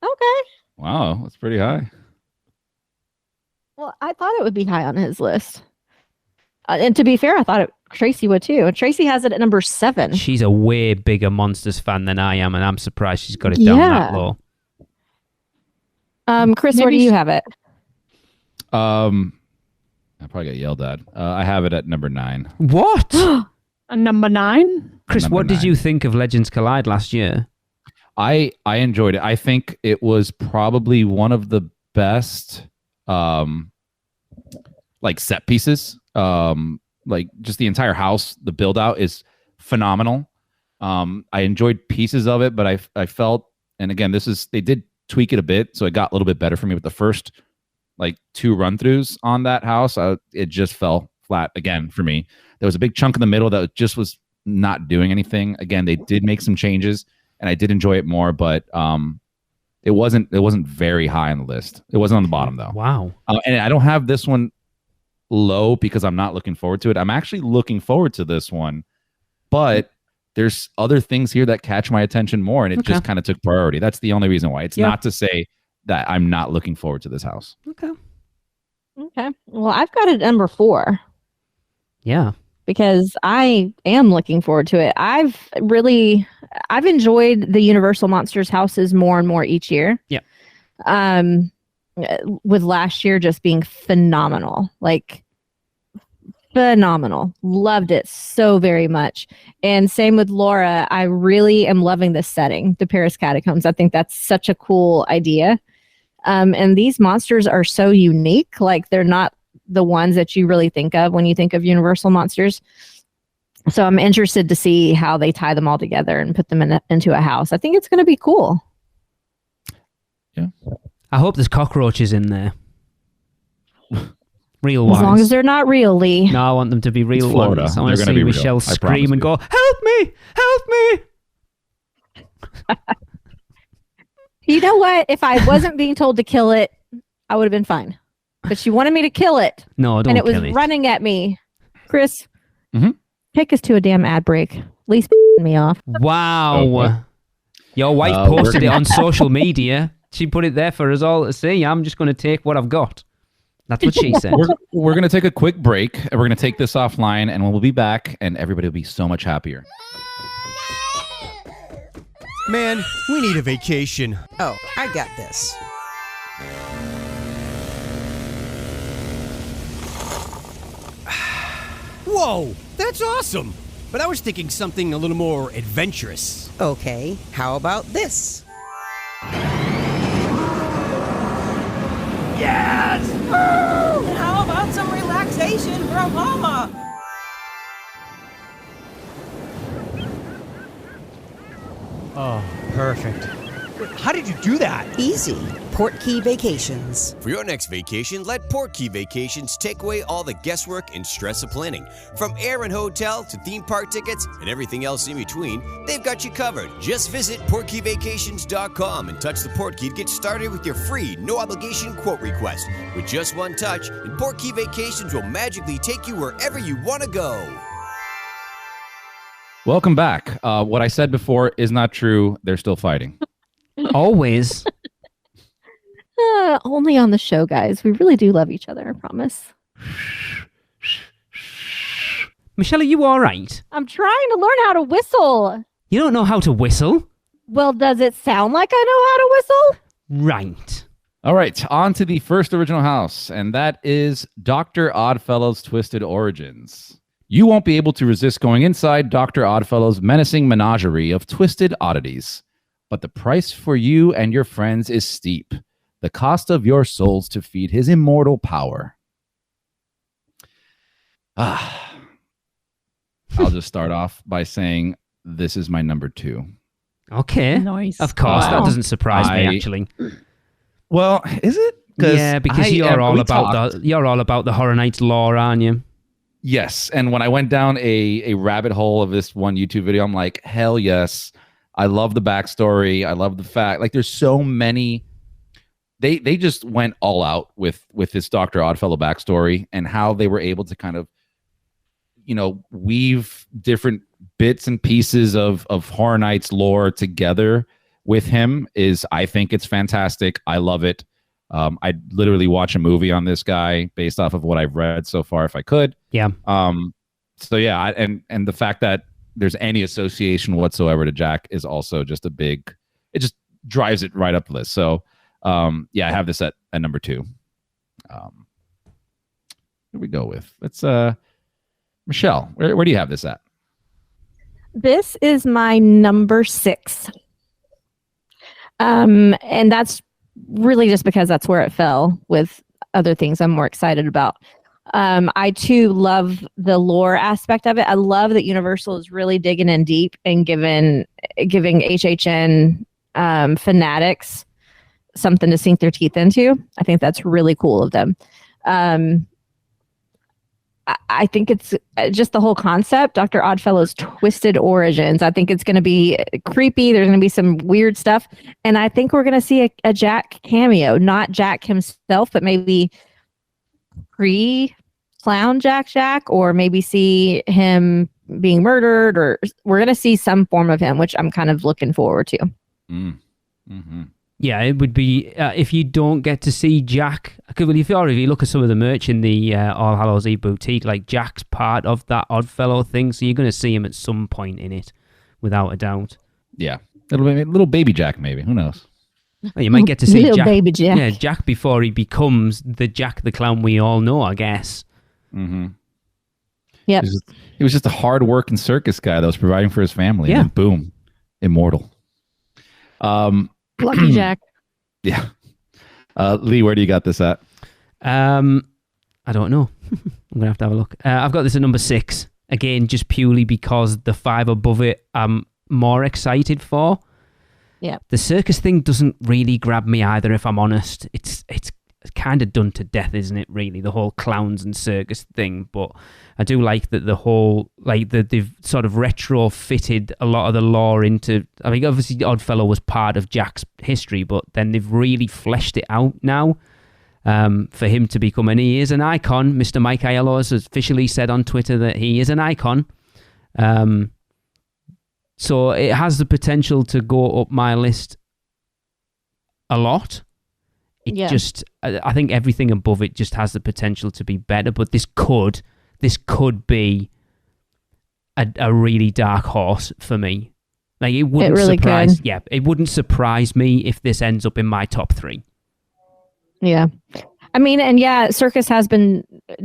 Okay. Wow, that's pretty high. Well, I thought it would be high on his list. And to be fair, I thought Tracy would too. Tracy has it at number 7. She's a way bigger Monsters fan than I am, and I'm surprised she's got it down that low. Chris, where do Maybe you have it? I probably get yelled at. I have it at number 9. What? A number 9. Chris, Number what did 9. you think of Legends Collide last year? I enjoyed it. I think it was probably one of the best like set pieces. Like just the entire house, the build out is phenomenal. I enjoyed pieces of it, but I felt, and again, they did tweak it a bit, so it got a little bit better for me. But the first like 2 run-throughs on that house, it just fell flat again for me. There was a big chunk in the middle that just was not doing anything. Again, they did make some changes, and I did enjoy it more, but it wasn't very high on the list. It wasn't on the bottom though. Wow. And I don't have this one low because I'm not looking forward to it. I'm actually looking forward to this one, but there's other things here that catch my attention more, and it just kind of took priority. That's the only reason why. It's not to say that I'm not looking forward to this house. Okay. Well, I've got it at number 4 Yeah. because I am looking forward to it. I've enjoyed the Universal Monsters houses more and more each year. Yeah. With last year just being phenomenal. Like phenomenal. Loved it so very much. And same with Laura. I really am loving this setting, the Paris Catacombs. I think that's such a cool idea. And these monsters are so unique. Like they're not the ones that you really think of when you think of Universal Monsters. So I'm interested to see how they tie them all together and put them into a house. I think it's going to be cool. Yeah. I hope there's cockroaches in there. Real ones. As long as they're not real, Lee. No, I want them to be real Florida. ones. I want to They're see gonna be real. Michelle I scream promise and you. go, "Help me! Help me!" You know what? If I wasn't being told to kill it, I would have been fine. But she wanted me to kill it, No, don't and it was kill it. running at me. Chris, Mhm. take us to a damn ad break. Lee's me off. Wow. Okay. Your wife we're posted it gonna- on social media. She put it there for us all to see. I'm just going to take what I've got. That's what she said. We're going to take a quick break, and we're going to take this offline, and we'll be back, and everybody will be so much happier. Man, we need a vacation. Oh, I got this. Whoa, that's awesome. But I was thinking something a little more adventurous. Okay, how about this? Yes! And how about some relaxation from Mama? Oh, perfect. How did you do that? Easy. PortKey Vacations. For your next vacation, let PortKey Vacations take away all the guesswork and stress of planning. From air and hotel to theme park tickets and everything else in between, they've got you covered. Just visit PortKeyVacations.com and touch the PortKey to get started with your free, no-obligation quote request. With just one touch, and PortKey Vacations will magically take you wherever you want to go. Welcome back. What I said before is not true. They're still fighting. Always. Only on the show, guys. We really do love each other, I promise. Michelle, are you all right? I'm trying to learn how to whistle. You don't know how to whistle? Well, does it sound like I know how to whistle? Right. All right, on to the first original house, and that is Dr. Oddfellow's Twisted Origins. You won't be able to resist going inside Dr. Oddfellow's menacing menagerie of twisted oddities. But the price for you and your friends is steep. The cost of your souls to feed his immortal power. I'll just start off by saying this is my number 2. Okay. Nice. Of course, that Wow. doesn't surprise me, I- actually. Well, is it? Yeah, because you're all about the Horror Nights lore, aren't you? Yes, and when I went down a rabbit hole of this one YouTube video, I'm like, hell yes. I love the backstory. I love the fact, like, there's so many they just went all out with this Dr. Oddfellow backstory and how they were able to kind of, weave different bits and pieces of Horror Nights lore together with him is, I think it's fantastic. I love it. I'd literally watch a movie on this guy based off of what I've read so far if I could. Yeah. So yeah, and the fact that there's any association whatsoever to Jack is also just it just drives it right up the list. So yeah, I have this at number 2. Here we go with. Let's Michelle, where do you have this at? This is my number 6. And that's really just because that's where it fell with other things I'm more excited about. I too love the lore aspect of it. I love that Universal is really digging in deep and giving HHN fanatics something to sink their teeth into. I think that's really cool of them. I think it's just the whole concept, Dr. Oddfellow's twisted origins. I think it's going to be creepy. There's going to be some weird stuff. And I think we're going to see a Jack cameo, not Jack himself, but maybe pre-clown Jack, or maybe see him being murdered, or we're going to see some form of him, which I'm kind of looking forward to. Mm-hmm. Yeah, it would be if you don't get to see Jack. If you look at some of the merch in the All Hallows Eve boutique, like Jack's part of that Oddfellow thing, so you're going to see him at some point in it, without a doubt. Yeah, little baby Jack, maybe. Who knows? Well, you might get to see little Jack, baby Jack. Yeah, Jack before he becomes the Jack the Clown we all know, I guess. Mm-hmm. Yep. He was just a hard-working circus guy that was providing for his family. Yeah. And then boom, immortal. Lucky Jack. Yeah. Lee, where do you got this at? I don't know. I'm going to have a look. I've got this at number 6. Again, just purely because the 5 above it I'm more excited for. Yeah. The circus thing doesn't really grab me either, if I'm honest. It's kind of done to death, isn't it, really? The whole clowns and circus thing. But I do like that the whole, they've sort of retrofitted a lot of the lore into, I mean, obviously Oddfellow was part of Jack's history, but then they've really fleshed it out now for him to become, and he is an icon. Mr. Mike Aiello has officially said on Twitter that he is an icon. So it has the potential to go up my list a lot. I think everything above it just has the potential to be better, but this could be a really dark horse for me. Like it wouldn't surprise. Could. Yeah, it wouldn't surprise me if this ends up in my top 3. Yeah. I mean, and yeah, circus has been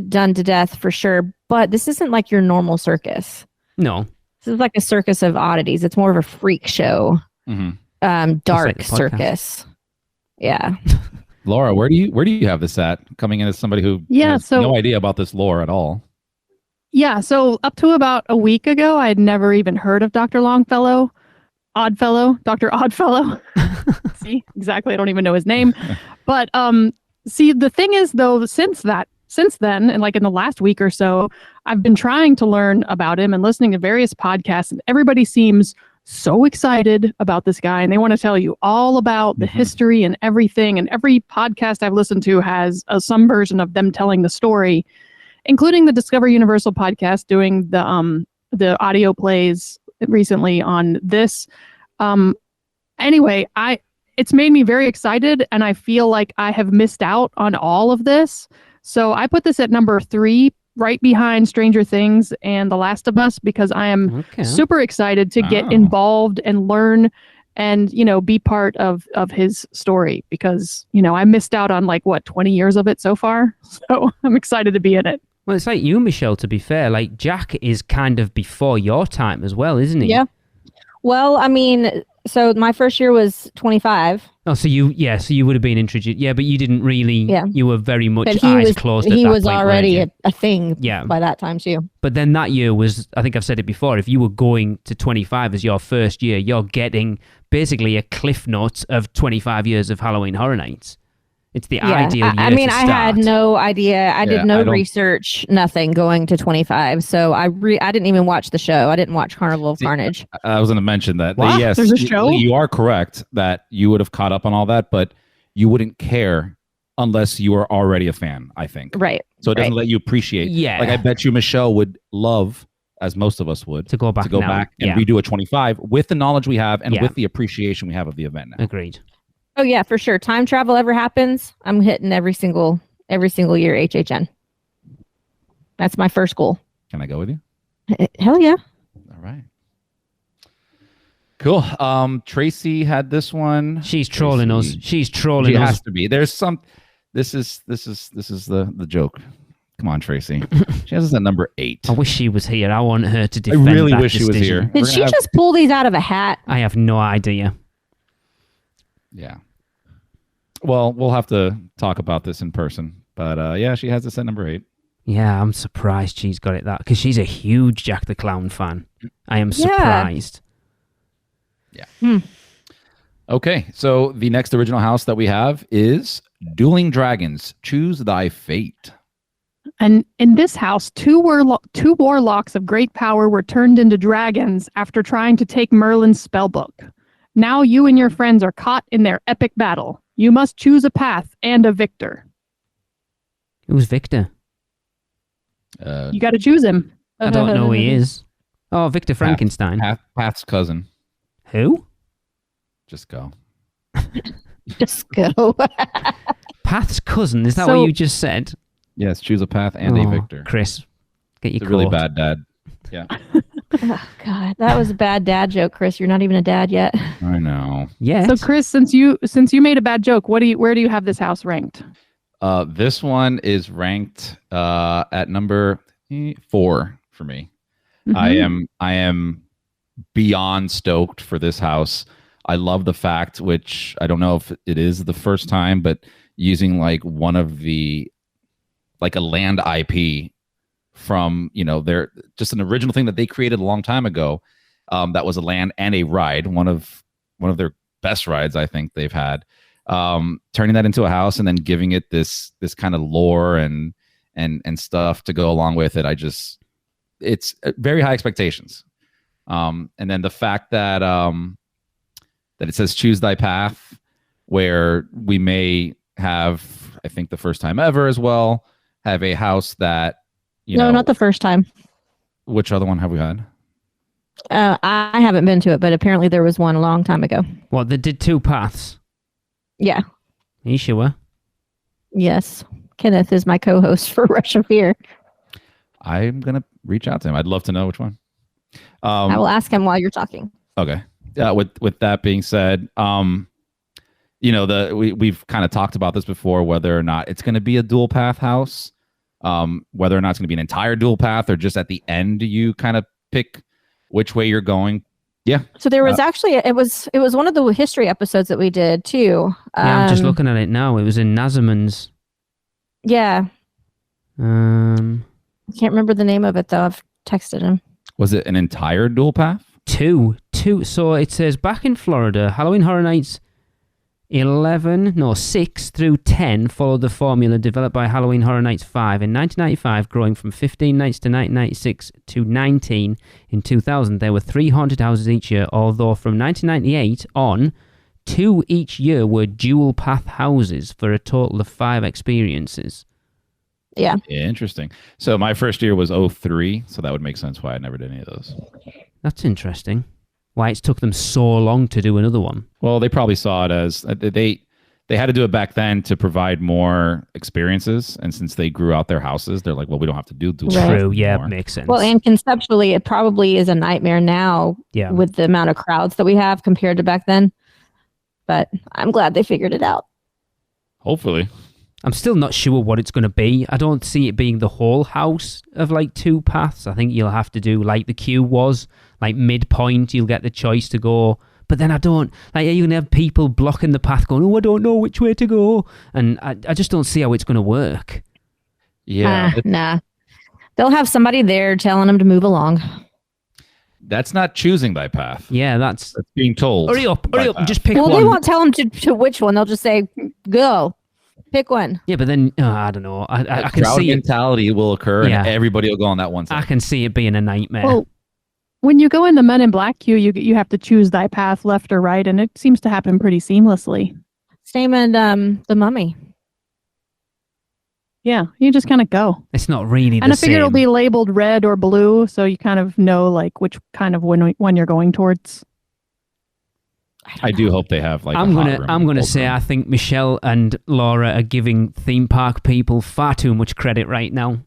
done to death for sure, but this isn't like your normal circus. No. This is like a circus of oddities. It's more of a freak show. Mm-hmm. Dark circus. Yeah. Laura, where do you have this at? Coming in as somebody who has no idea about this lore at all. Yeah, so up to about a week ago, I had never even heard of Dr. Dr. Oddfellow. See, exactly. I don't even know his name. But see, the thing is, though, since then, and like in the last week or so, I've been trying to learn about him and listening to various podcasts, and everybody seems so excited about this guy, and they want to tell you all about the history and everything. And every podcast I've listened to has some version of them telling the story, including the Discover Universal podcast doing the audio plays recently on this. Anyway, it's made me very excited, and I feel like I have missed out on all of this. So I put this at number 3, right behind Stranger Things and The Last of Us, because I am super excited to get involved and learn and, be part of his story, because, I missed out on 20 years of it so far. So I'm excited to be in it. Well, it's like you, Michelle, to be fair. Like Jack is kind of before your time as well, isn't he? Yeah. Well, I mean, so my first year was 25. Oh, so you would have been introduced. Yeah, but you didn't really, you were very much eyes closed at that point. He was already a thing by that time too. But then that year was, I think I've said it before, if you were going to 25 as your first year, you're getting basically a cliff note of 25 years of Halloween Horror Nights. It's the ideal year I mean, to I start. had no idea. I did no research, nothing going to 25. So I didn't even watch the show. I didn't watch Carnival of Carnage. I was going to mention that. What? Yes, there's a show? You are correct that you would have caught up on all that, but you wouldn't care unless you are already a fan, I think. Right. So it doesn't let you appreciate. Yeah. Like I bet you Michelle would love, as most of us would, To go back to go now. back and Yeah. redo a 25 with the knowledge we have and Yeah. with the appreciation we have of the event now. Agreed. Oh yeah, for sure. Time travel ever happens, I'm hitting every single year HHN. That's my first goal. Can I go with you? Hell yeah. All right. Cool. Tracy had this one. She's trolling us. Tracy. She's trolling She us. has to be. There's some. This is the joke. Come on, Tracy. She has us at number 8. I wish she was here. I want her to I defend really that wish she was decision. here. Did she just pull these out of a hat? I have no idea. Yeah. Well, we'll have to talk about this in person. But yeah, she has us at number 8. Yeah, I'm surprised she's got it that because she's a huge Jack the Clown fan. I am surprised. Yeah. Okay, so the next original house that we have is Dueling Dragons. Choose thy fate. And in this house, two warlocks of great power were turned into dragons after trying to take Merlin's spellbook. Now you and your friends are caught in their epic battle. You must choose a path and a victor. Who's Victor? You got to choose him. I don't know who he is. Oh, Victor Frankenstein. Path's cousin. Who? Just go. Just go. Path's cousin. Is that So- what you just said? Yes, choose a path and a Oh, victor. Chris, get your It's a really coat. bad dad. Yeah, Oh, God, that was a bad dad joke, Chris. You're not even a dad yet. I know. Yes. So Chris, since you made a bad joke, where do you have this house ranked? This one is ranked at number 4 for me. Mhm. I am beyond stoked for this house. I love the fact, which I don't know if it is the first time, but using like one of the like a land IP from their just an original thing that they created a long time ago. That was a land and a ride, one of their best rides I think they've had. Turning that into a house and then giving it this kind of lore and stuff to go along with it. It's very high expectations. And then the fact that that it says choose thy path, where we may have, I think the first time ever as well, have a house that No, not the first time. Which other one have we had? I haven't been to it, but apparently there was one a long time ago. What, they did 2 paths? Yeah. Are you sure? Yes. Kenneth is my co-host for Rush of Fear. I'm gonna reach out to him. I'd love to know which one. I will ask him while you're talking. Okay. With that being said, we've kind of talked about this before, whether or not it's going to be a dual path house, whether or not it's going to be an entire dual path, or just at the end you kind of pick which way you're going. Yeah. So there was actually it was one of the history episodes that we did too. Yeah, I'm just looking at it now. It was in Nazarman's. Yeah. I can't remember the name of it though. I've texted him. Was it an entire dual path? 2. So it says back in Florida, Halloween Horror Nights 6 through 10 followed the formula developed by Halloween Horror Nights 5 in 1995, growing from 15 nights to 1996 to 19 in 2000. There were 3 haunted houses each year, although from 1998 on, 2 each year were dual path houses for a total of 5 experiences. Yeah. Interesting. So my first year was 03, so that would make sense why I never did any of those. That's interesting. Why it's took them so long to do another one. Well, they probably saw it as they had to do it back then to provide more experiences, and since they grew out their houses, they're like, well, we don't have to do dual Right. True, yeah, anymore. makes sense. Well, and conceptually, it probably is a nightmare now yeah. with the amount of crowds that we have compared to back then. But I'm glad they figured it out. Hopefully. I'm still not sure what it's going to be. I don't see it being the whole house of like 2 paths. I think you'll have to do like the queue was, like midpoint, you'll get the choice to go. But then I don't, like, are you going to have people blocking the path going, oh, I don't know which way to go? And I just don't see how it's going to work. Yeah. Nah. They'll have somebody there telling them to move along. That's not choosing thy path. Yeah, that's being told. hurry up, by path. just pick Well, one. they won't tell them to which one. They'll just say, go. Pick one. Yeah, but then, I don't know. I can crowd see it. mentality will occur, Yeah. and everybody will go on that one I side. can see it being a nightmare. Well, when you go in the Men in Black queue, you have to choose thy path, left or right, and it seems to happen pretty seamlessly. Same and The Mummy. Yeah, you just kind of go. It's not really the And I figure it'll same. be labeled red or blue, so you kind of know like which kind of one you're going towards. I do hope they have like. I'm a hot gonna room, I'm gonna cold say room. I think Michelle and Laura are giving theme park people far too much credit right now.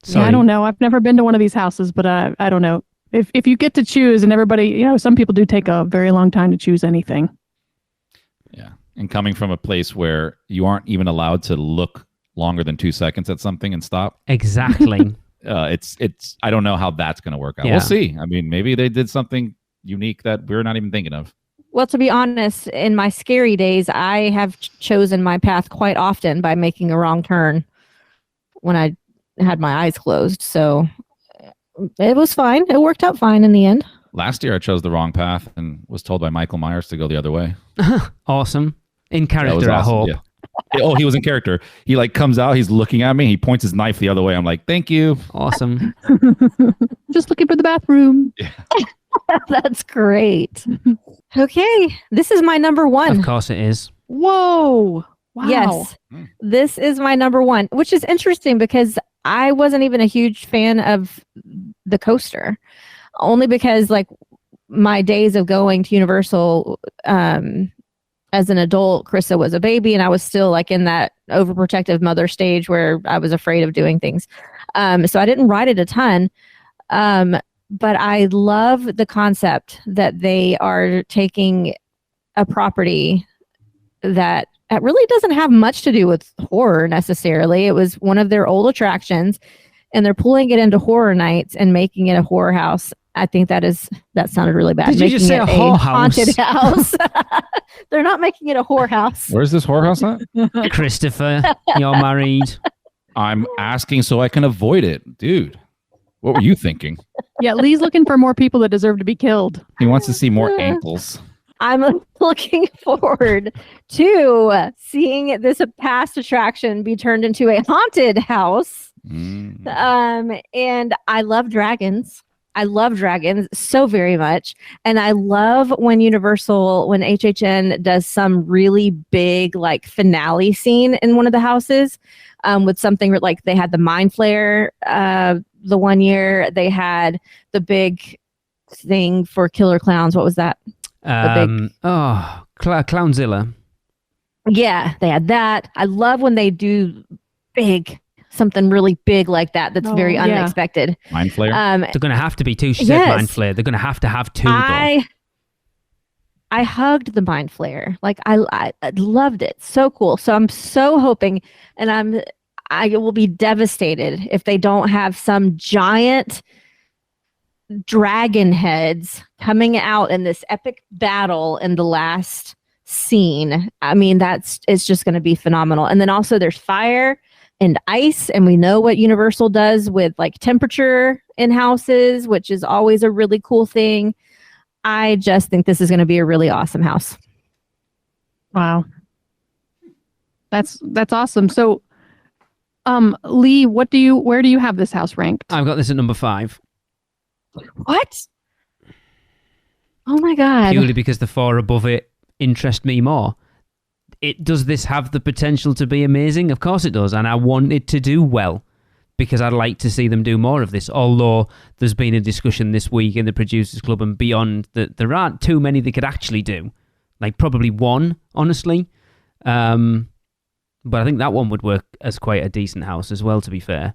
Yeah, I don't know. I've never been to one of these houses, but I don't know. If you get to choose, and everybody, some people do take a very long time to choose anything. Yeah, and coming from a place where you aren't even allowed to look longer than 2 seconds at something and stop. Exactly. It's I don't know how that's going to work out. Yeah. We'll see. I mean, maybe they did something unique that we're not even thinking of. Well, to be honest, in my scary days, I have chosen my path quite often by making a wrong turn when I had my eyes closed. So it was fine. It worked out fine in the end. Last year, I chose the wrong path and was told by Michael Myers to go the other way. Awesome. In That character, was I awesome, hope. yeah. Oh, he was in character. He like comes out, he's looking at me, he points his knife the other way. I'm like, thank you. Awesome. Just looking for the bathroom. That's great. Okay. This is my number one. Of course it is. Whoa. Wow. Yes. This is my number one, which is interesting because I wasn't even a huge fan of the coaster, only because like my days of going to Universal as an adult, Krista was a baby and I was still like in that overprotective mother stage where I was afraid of doing things. So I didn't ride it a ton. But I love the concept that they are taking a property that really doesn't have much to do with horror necessarily. It was one of their old attractions and they're pulling it into horror nights and making it a horror house. I think that sounded really bad. Did you just say Making a it whore haunted house? They're not making it a whorehouse. Where's this whorehouse at? Christopher, you're married. I'm asking so I can avoid it. Dude, what were you thinking? Yeah, Lee's looking for more people that deserve to be killed. He wants to see more ankles. I'm looking forward to seeing this past attraction be turned into a haunted house. And I love dragons. I love dragons so very much. And I love when HHN does some really big like finale scene in one of the houses with something like they had the Mind Flayer the one year. They had the big thing for Killer Clowns. What was that? Clownzilla. Yeah, they had that. I love when they do something really big like that. That's very unexpected. Mind Flayer? They're going to have to be two. She Yes. said Mind Flayer. They're going to have two. I hugged the Mind Flayer. Like I loved it. So cool. So I'm so hoping, and I will be devastated if they don't have some giant dragon heads coming out in this epic battle in the last scene. I mean, it's just going to be phenomenal. And then also there's fire and ice, and we know what Universal does with like temperature in houses, which is always a really cool thing. I just think this is going to be a really awesome house. Wow. That's awesome. So Lee, where do you have this house ranked? I've got this at number 5. What? Oh my God. Purely because the 4 above it interest me more. Does this have the potential to be amazing? Of course it does. And I want it to do well because I'd like to see them do more of this. Although there's been a discussion this week in the Producers Club and beyond that there aren't too many they could actually do. Like probably one, honestly. But I think that one would work as quite a decent house as well, to be fair.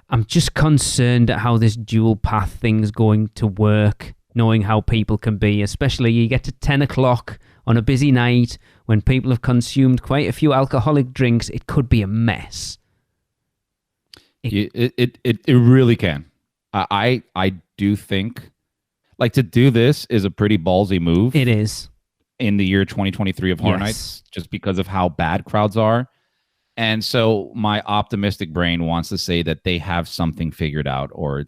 I'm just concerned at how this dual path thing's going to work, knowing how people can be, especially you get to 10 o'clock on a busy night when people have consumed quite a few alcoholic drinks. It could be a mess. It really can. I do think like to do this is a pretty ballsy move. It is. In the year 2023 of Horror Yes. Nights, just because of how bad crowds are. And so my optimistic brain wants to say that they have something figured out, or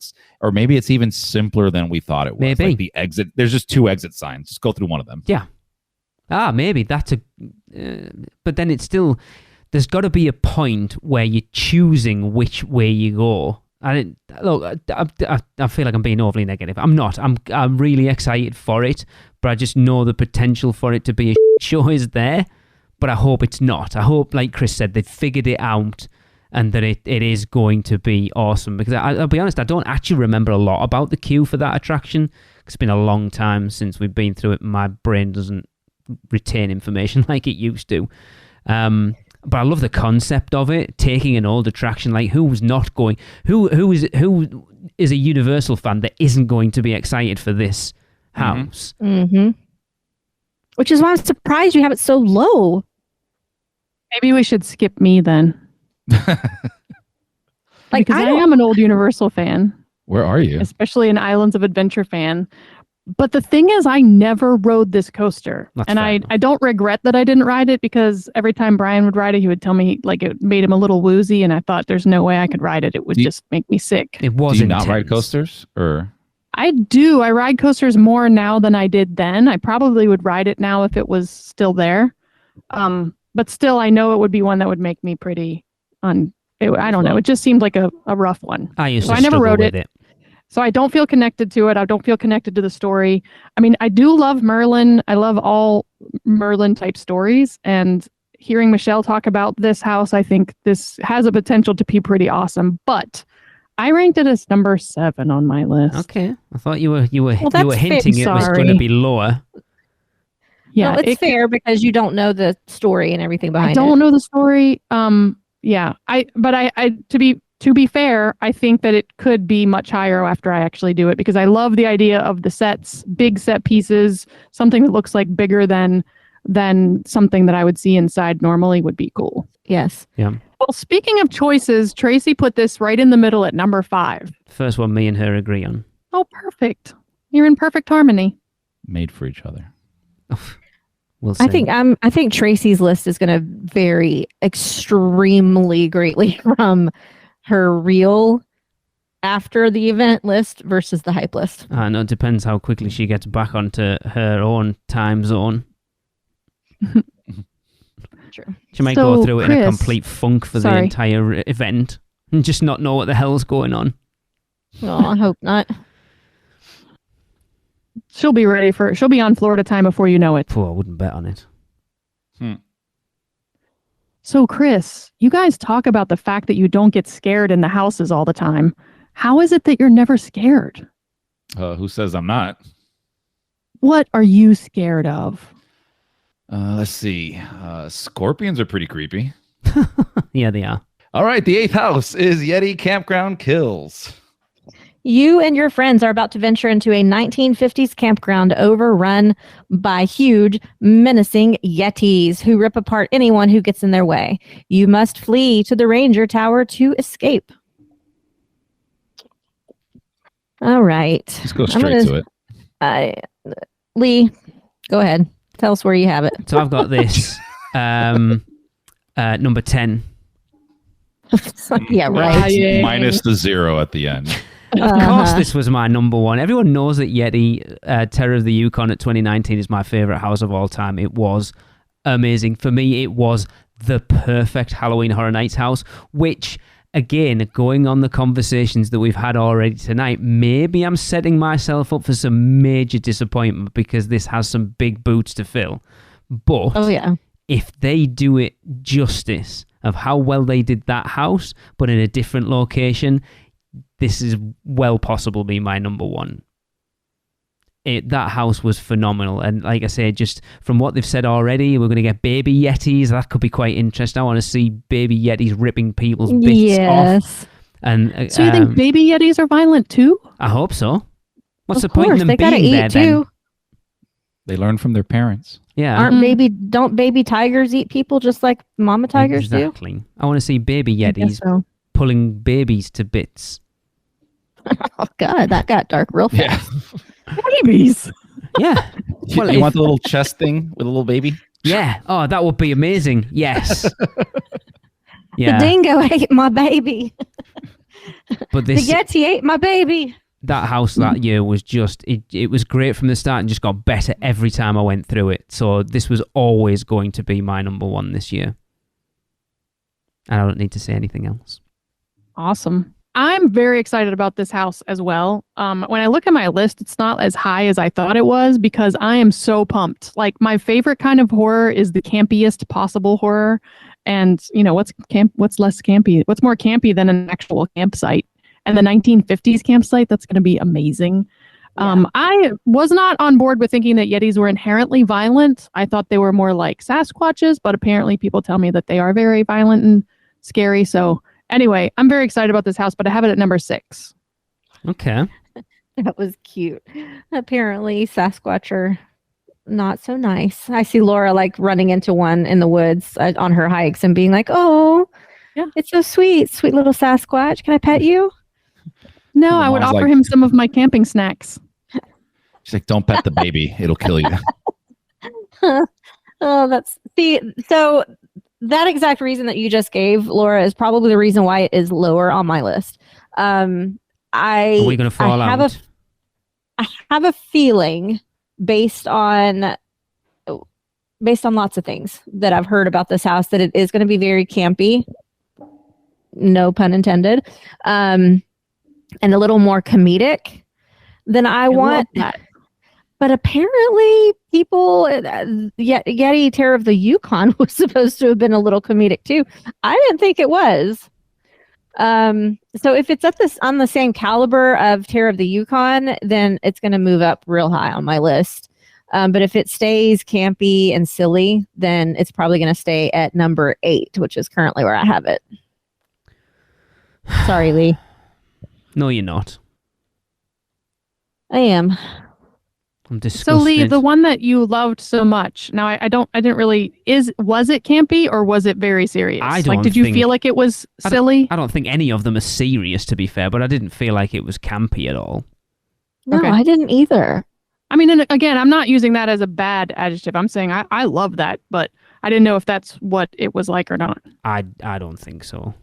maybe it's even simpler than we thought it was. Maybe. Like the exit, there's just 2 exit signs. Just go through one of them. Yeah. Maybe that's but then it's still, there's got to be a point where you're choosing which way you go. I didn't look. I feel like I'm being overly negative. I'm not. I'm really excited for it, but I just know the potential for it to be a show is there. But I hope it's not. I hope, like Chris said, they've figured it out and that it is going to be awesome. Because I'll be honest, I don't actually remember a lot about the queue for that attraction. It's been a long time since we've been through it. My brain doesn't retain information like it used to. But I love the concept of it, taking an old attraction. Like, who's not going? Who is a Universal fan that isn't going to be excited for this house? Mm-hmm. Which is why I'm surprised you have it so low. Maybe we should skip me then. Like, because I am an old Universal fan. Where are you? Especially an Islands of Adventure fan. But the thing is, I never rode this coaster. That's and fair I enough. don't regret that I didn't ride it, because every time Brian would ride it, he would tell me like it made him a little woozy, and I thought there's no way I could ride it. It would just make me sick. It was Do you not intense. ride coasters? Or I do. I ride coasters more now than I did then. I probably would ride it now if it was still there. But still, I know it would be one that would make me pretty I don't know. It just seemed like a rough one. I used So to I never struggle rode with it. So I don't feel connected to it. I don't feel connected to the story. I mean, I do love Merlin. I love all Merlin type stories. And hearing Michelle talk about this house, I think this has a potential to be pretty awesome. But I ranked it as number 7 on my list. Okay, I thought you were that's hinting it was going to sorry. be lower. Yeah, no, it's fair because you don't know the story and everything behind I it. don't know the story. Yeah. To be fair, I think that it could be much higher after I actually do it, because I love the idea of the sets, big set pieces, something that looks like bigger than something that I would see inside normally would be cool. Yes. Yeah, Well, speaking of choices, Tracy put this right in the middle at number 5. first one me and her agree on. Oh, perfect. You're in perfect harmony. made for each other? We'll see. I think Tracy's list is going to vary extremely greatly from her real after the event list versus the hype list. No, it depends how quickly she gets back onto her own time zone. True. She might So, go through it in a Chris- complete funk for the sorry. entire event and just not know what the hell's going on. Oh, I hope not. She'll be on Florida time before you know it. Phew, I wouldn't bet on it. So, Chris, you guys talk about the fact that you don't get scared in the houses all the time. How is it that you're never scared? Who says I'm not? What are you scared of? Let's see. Scorpions are pretty creepy. Yeah, they are. All right, the 8th house is Yeti Campground Kills. You and your friends are about to venture into a 1950s campground overrun by huge, menacing Yetis who rip apart anyone who gets in their way. You must flee to the Ranger Tower to escape. All right. Let's go straight to it. Lee, go ahead. Tell us where you have it. So I've got this number 10. Yeah, right. Minus the 0 at the end. Of course, this was my number one. Everyone knows that Yeti Terror of the Yukon at 2019 is my favorite house of all time. It was amazing. For me, it was the perfect Halloween Horror Nights house, which, again, going on the conversations that we've had already tonight, maybe I'm setting myself up for some major disappointment because this has some big boots to fill. But Oh, yeah. if they do it justice of how well they did that house, but in a different location, this is well possible be my number one. That house was phenomenal. And like I say, just from what they've said already, we're going to get baby Yetis. That could be quite interesting. I want to see baby Yetis ripping people's bits off. And So you think baby Yetis are violent too? I hope so. What's Of the point in course, them they gotta being eat there too. then? They learn from their parents. Yeah. Don't baby tigers eat people just like mama tigers do? Exactly. I want to see baby I guess Yetis so. pulling babies to bits. Oh God, that got dark real fast. Babies. Yeah. Well, you if- want the little chest thing with a little baby? Yeah. Oh, that would be amazing. Yes. The Yeah. dingo ate my baby. But The this Yeti ate my baby. that house that year was just it was great from the start and just got better every time I went through it. So this was always going to be my number one this year. And I don't need to say anything else. Awesome. I'm very excited about this house as well. When I look at my list, it's not as high as I thought it was because I am so pumped. Like my favorite kind of horror is the campiest possible horror. And you know, what's less campy? What's more campy than an actual campsite? And the 1950s campsite, that's going to be amazing. Yeah. I was not on board with thinking that Yetis were inherently violent. I thought they were more like Sasquatches, but apparently people tell me that they are very violent and scary. So anyway, I'm very excited about this house, but I have it at number 6. Okay. That was cute. Apparently, Sasquatch are not so nice. I see Laura like running into one in the woods on her hikes and being like, "Oh, yeah, it's so sweet, sweet little Sasquatch. Can I pet you?" No, I would offer him some of my camping snacks. She's like, don't pet the baby. It'll kill you. Oh, so that exact reason that you just gave, Laura, is probably the reason why it is lower on my list. Are we going to fall out? I have a feeling based on lots of things that I've heard about this house that it is going to be very campy. No pun intended. And a little more comedic than I want. That. But apparently people, Yeti Terror of the Yukon was supposed to have been a little comedic too. I didn't think it was. So if it's on the same caliber of Terror of the Yukon, then it's going to move up real high on my list. But if it stays campy and silly, then it's probably going to stay at number 8, which is currently where I have it. Sorry, Lee. No, you're not. I am. I'm disgusted. So Lee, the one that you loved so much. Now was it campy or was it very serious? I don't did you think- feel like it was silly? I don't think any of them are serious, to be fair, but I didn't feel like it was campy at all. No, Okay. I didn't either. I mean, and again, I'm not using that as a bad adjective. I'm saying I love that, but I didn't know if that's what it was like or not. I don't think so.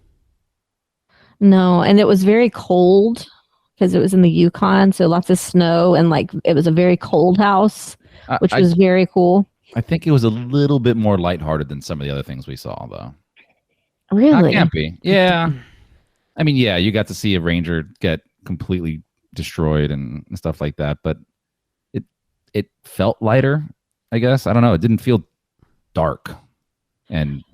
No, and it was very cold because it was in the Yukon, so lots of snow, and like it was a very cold house, which was very cool. I think it was a little bit more lighthearted than some of the other things we saw, though. Really? Not campy. Yeah. I mean, yeah, you got to see a ranger get completely destroyed and stuff like that, but it felt lighter, I guess. I don't know. It didn't feel dark. And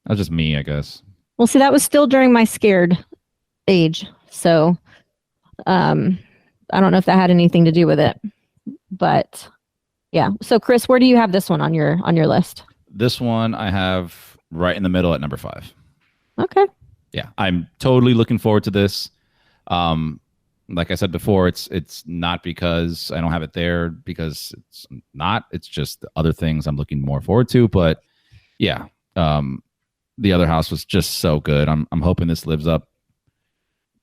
that was just me, I guess. Well, see, that was still during my scared age, so I don't know if that had anything to do with it, but yeah. So, Chris, where do you have this one on your list? This one I have right in the middle at number 5. Okay. Yeah, I'm totally looking forward to this. Like I said before, it's not because I don't have it there, because it's not. It's just the other things I'm looking more forward to. But yeah, the other house was just so good. I'm hoping this lives up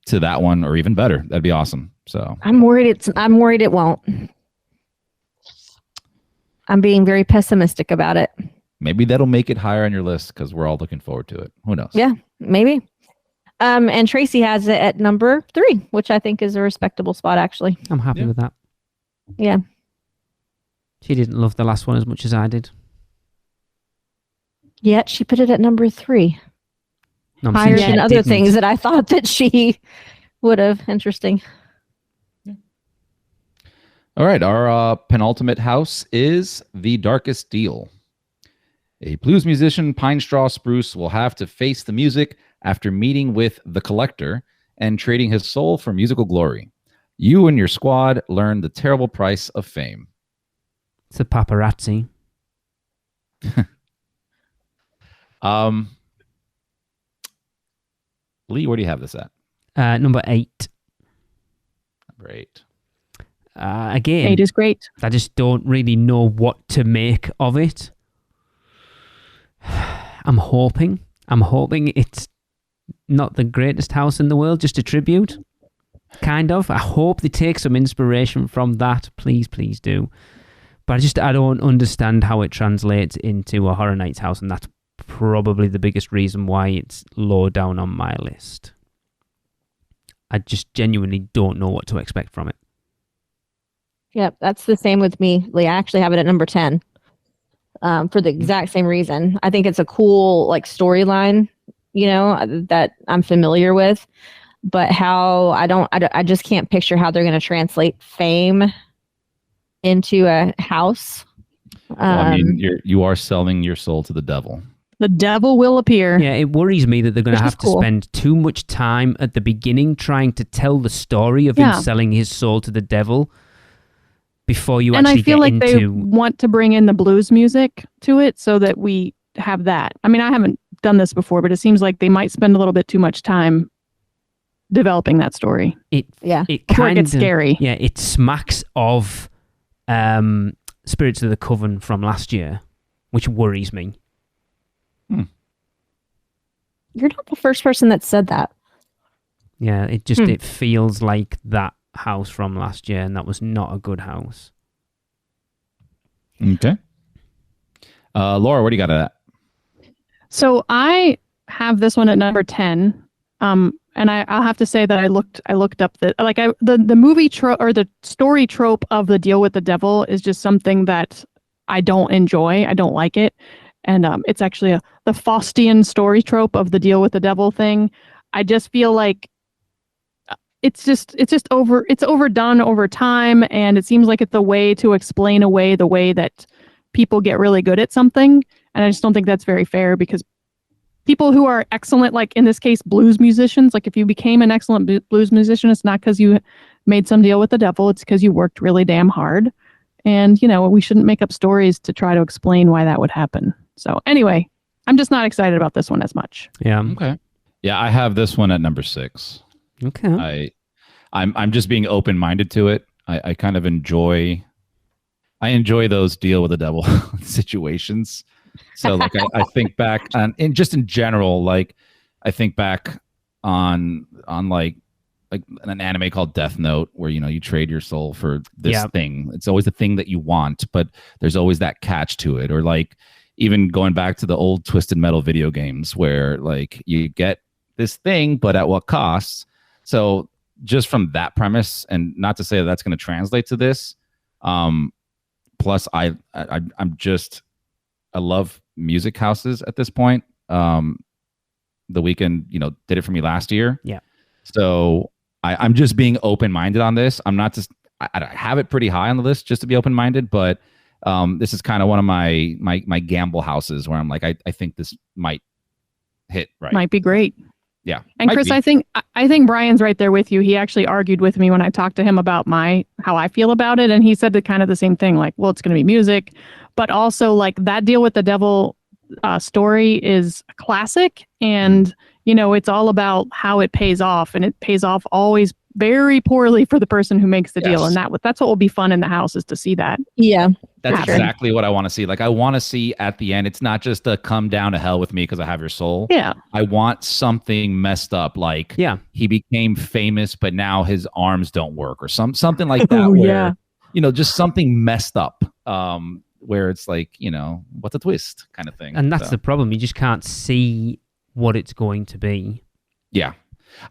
to that one or even better. That'd be awesome. So I'm worried it won't. I'm being very pessimistic about it. maybe that'll make it higher on your list because we're all looking forward to it. Who knows? Yeah, maybe. And Tracy has it at number 3, which I think is a respectable spot, actually. I'm happy with that. Yeah. She didn't love the last one as much as I did. Yet she put it at number 3. No, I'm Higher saying she than other didn't. things that I thought that she would have. Interesting. All right. Our penultimate house is The Darkest Deal. A blues musician, Pine Straw Spruce, will have to face the music after meeting with the Collector and trading his soul for musical glory. You and your squad learn the terrible price of fame. It's a paparazzi. Lee, where do you have this at? Number 8. Number 8. Again, 8 is great. I just don't really know what to make of it. I'm hoping it's not the greatest house in the world, just a tribute. Kind of. I hope they take some inspiration from that. Please do. But I don't understand how it translates into a Horror Nights house, and that's probably the biggest reason why it's low down on my list. I just genuinely don't know what to expect from it. Yep, that's the same with me, Lee. I actually have it at number 10 for the exact same reason. I think it's a cool storyline, that I'm familiar with. but how I just can't picture how they're going to translate fame into a house. Well, I mean, you are selling your soul to the devil. The devil will appear. Yeah, it worries me that they're going to have to spend too much time at the beginning trying to tell the story of him selling his soul to the devil before you actually get into... And I feel like they want to bring in the blues music to it so that we have that. I mean, I haven't done this before, but it seems like they might spend a little bit too much time developing that story. It before it gets scary. Yeah, it smacks of Spirits of the Coven from last year, which worries me. You're not the first person that said that. Yeah, it feels like that house from last year, and that was not a good house. Okay. Laura, what do you got at that? So I have this one at number 10. And I'll have to say that I looked up the movie trope or the story trope of the deal with the devil is just something that I don't enjoy. I don't like it. And it's actually the Faustian story trope of the deal with the devil thing. I just feel like it's overdone over time, and it seems like it's a way to explain away the way that people get really good at something. And I just don't think that's very fair, because people who are excellent, like in this case, blues musicians, like if you became an excellent blues musician, it's not because you made some deal with the devil. It's because you worked really damn hard. And, we shouldn't make up stories to try to explain why that would happen. So anyway, I'm just not excited about this one as much. Yeah. Okay. Yeah, I have this one at number 6. Okay. I'm just being open-minded to it. I kind of enjoy those deal with the devil situations. So like I think back on, and just in general, like I think back on like an anime called Death Note, where you trade your soul for this thing. It's always the thing that you want, but there's always that catch to it. Or like even going back to the old Twisted Metal video games, where like you get this thing, but at what cost? So just from that premise, and not to say that that's going to translate to this. Plus, I love music houses at this point. The Weeknd, did it for me last year. Yeah. So I'm just being open-minded on this. I'm not just, I have it pretty high on the list just to be open-minded, but this is kind of one of my gamble houses where I'm like, I think this might hit right. Might be great. Yeah. And Chris, I think Brian's right there with you. He actually argued with me when I talked to him about how I feel about it. And he said kind of the same thing, like, well, it's going to be music, but also like that deal with the devil story is a classic. And, it's all about how it pays off, and it pays off always very poorly for the person who makes the deal. And that's what will be fun in the house, is to see that. Yeah. That's exactly what I want to see. Like, I want to see at the end, it's not just a come down to hell with me because I have your soul. Yeah. I want something messed up. Like, he became famous, but now his arms don't work, or something like that. Where, just something messed up. Where it's like, what's a twist kind of thing. And that's the problem. You just can't see what it's going to be. Yeah.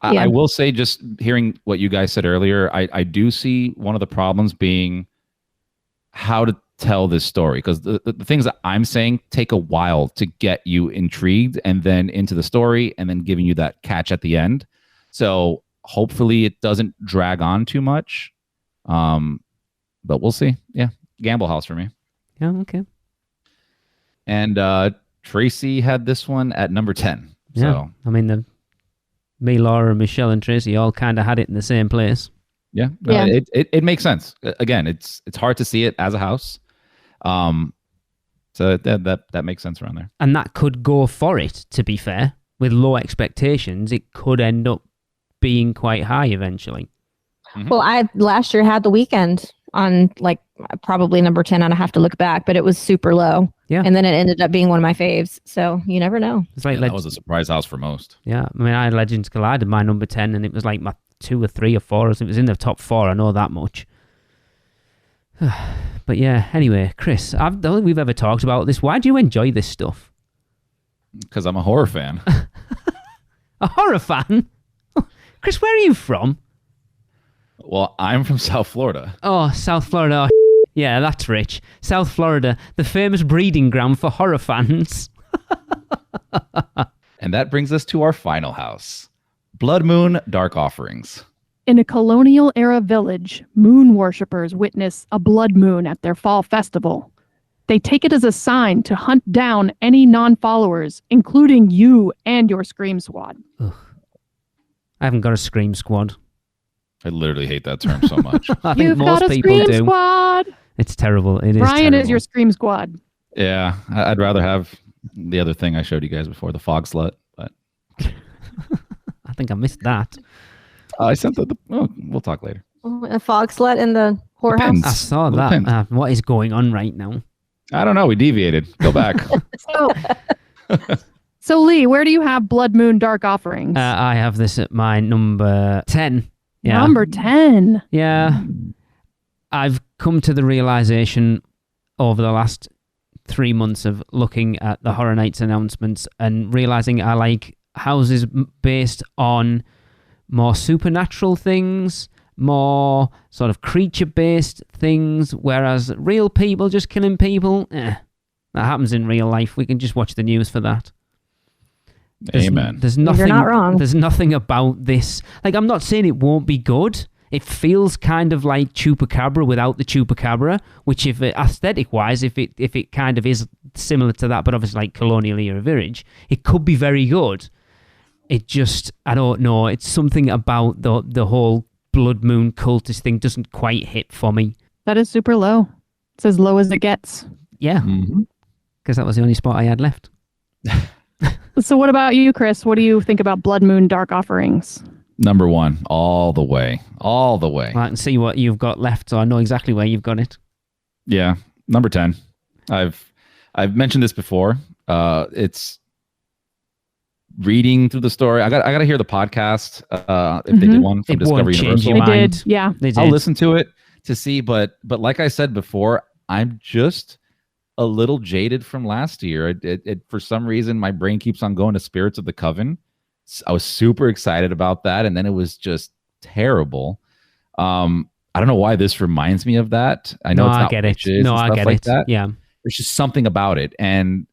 I will say, just hearing what you guys said earlier, I do see one of the problems being how to tell this story, because the things that I'm saying take a while to get you intrigued and then into the story and then giving you that catch at the end. So hopefully it doesn't drag on too much. But we'll see. Yeah. Gamble house for me. Yeah. Okay. And Tracy had this one at number 10. Yeah. So I mean, me, Laura, Michelle, and Tracy all kind of had it in the same place. Yeah. It makes sense. Again, it's hard to see it as a house. So that makes sense around there. And that could go for it, to be fair. With low expectations, it could end up being quite high eventually. Mm-hmm. Well, I last year had The Weeknd on like probably number 10, and I have to look back, but it was super low. Yeah. And then it ended up being one of my faves. So you never know. It's like that was a surprise house for most. Yeah. I mean, I had Legends Collide at my number 10, and it was like my 2 or 3 or 4. It was in the top 4. I know that much. But yeah, anyway, Chris, I don't think we've ever talked about this. Why do you enjoy this stuff? Because I'm a horror fan. A horror fan? Chris, where are you from? Well, I'm from South Florida. Oh, South Florida. Oh, yeah, that's rich. South Florida, the famous breeding ground for horror fans. And that brings us to our final house. Blood Moon Dark Offerings. In a colonial era village, moon worshippers witness a blood moon at their fall festival. They take it as a sign to hunt down any non-followers, including you and your Scream Squad. Ugh. I haven't got a Scream Squad. I literally hate that term so much. I think You've most got a people Scream do. Squad. It's terrible. It is Brian terrible. is your Scream Squad. Yeah, I'd rather have the other thing I showed you guys before, the fog slut. But I think I missed that. I sent we'll talk later. A fog slut in the whorehouse. Depends. I saw Little that. pins. What is going on right now? I don't know. We deviated. Go back. So Lee, where do you have Blood Moon Dark Offerings? I have this at my number 10. Yeah. Number 10. Yeah. I've come to the realization over the last 3 months of looking at the Horror Nights announcements and realizing I like houses based on more supernatural things, more sort of creature-based things, whereas real people just killing people, that happens in real life. We can just watch the news for that. Amen. There's nothing. You're not wrong. There's nothing about this. Like, I'm not saying it won't be good. It feels kind of like Chupacabra without the Chupacabra, which, if aesthetic-wise, if it kind of is similar to that, but obviously like Colonial Era Village, it could be very good. It just, I don't know. It's something about the whole Blood Moon cultist thing doesn't quite hit for me. That is super low. It's as low as it gets. Yeah, because that was the only spot I had left. So what about you, Chris? What do you think about Blood Moon Dark Offerings? Number 1, all the way. All the way. Well, I can see what you've got left, so I know exactly where you've got it. Yeah, number 10. I've mentioned this before. It's reading through the story. I got to hear the podcast if they did one from It won't Discovery change Universal. your They mind. did. Yeah. They did. I'll listen to it to see, but like I said before, I'm just a little jaded from last year. It for some reason my brain keeps on going to Spirits of the Coven. I was super excited about that, and then it was just terrible. I don't know why this reminds me of that. I know it's not I get it. witches No, and I stuff get like it. that. Yeah. There's just something about it, and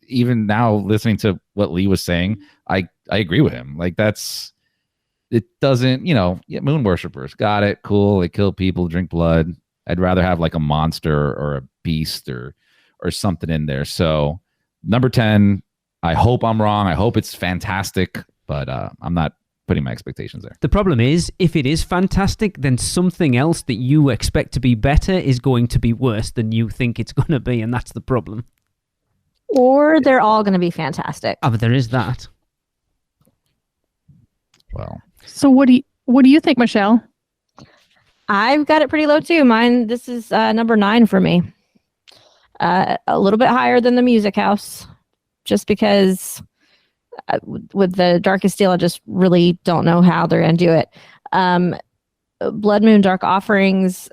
even now listening to what Lee was saying, I agree with him. Like, it doesn't, moon worshippers, got it, cool. They kill people, drink blood. I'd rather have like a monster or a beast or something in there. So number 10, I hope I'm wrong. I hope it's fantastic, but I'm not putting my expectations there. The problem is, if it is fantastic, then something else that you expect to be better is going to be worse than you think it's going to be, and that's the problem. Or they're all going to be fantastic. Oh, but there is that. Well, So what do you think, Michelle? I've got it pretty low too. This is number 9 for me. A little bit higher than the Music House, just because with the Darkest Steel, I just really don't know how they're going to do it. Blood Moon Dark Offerings,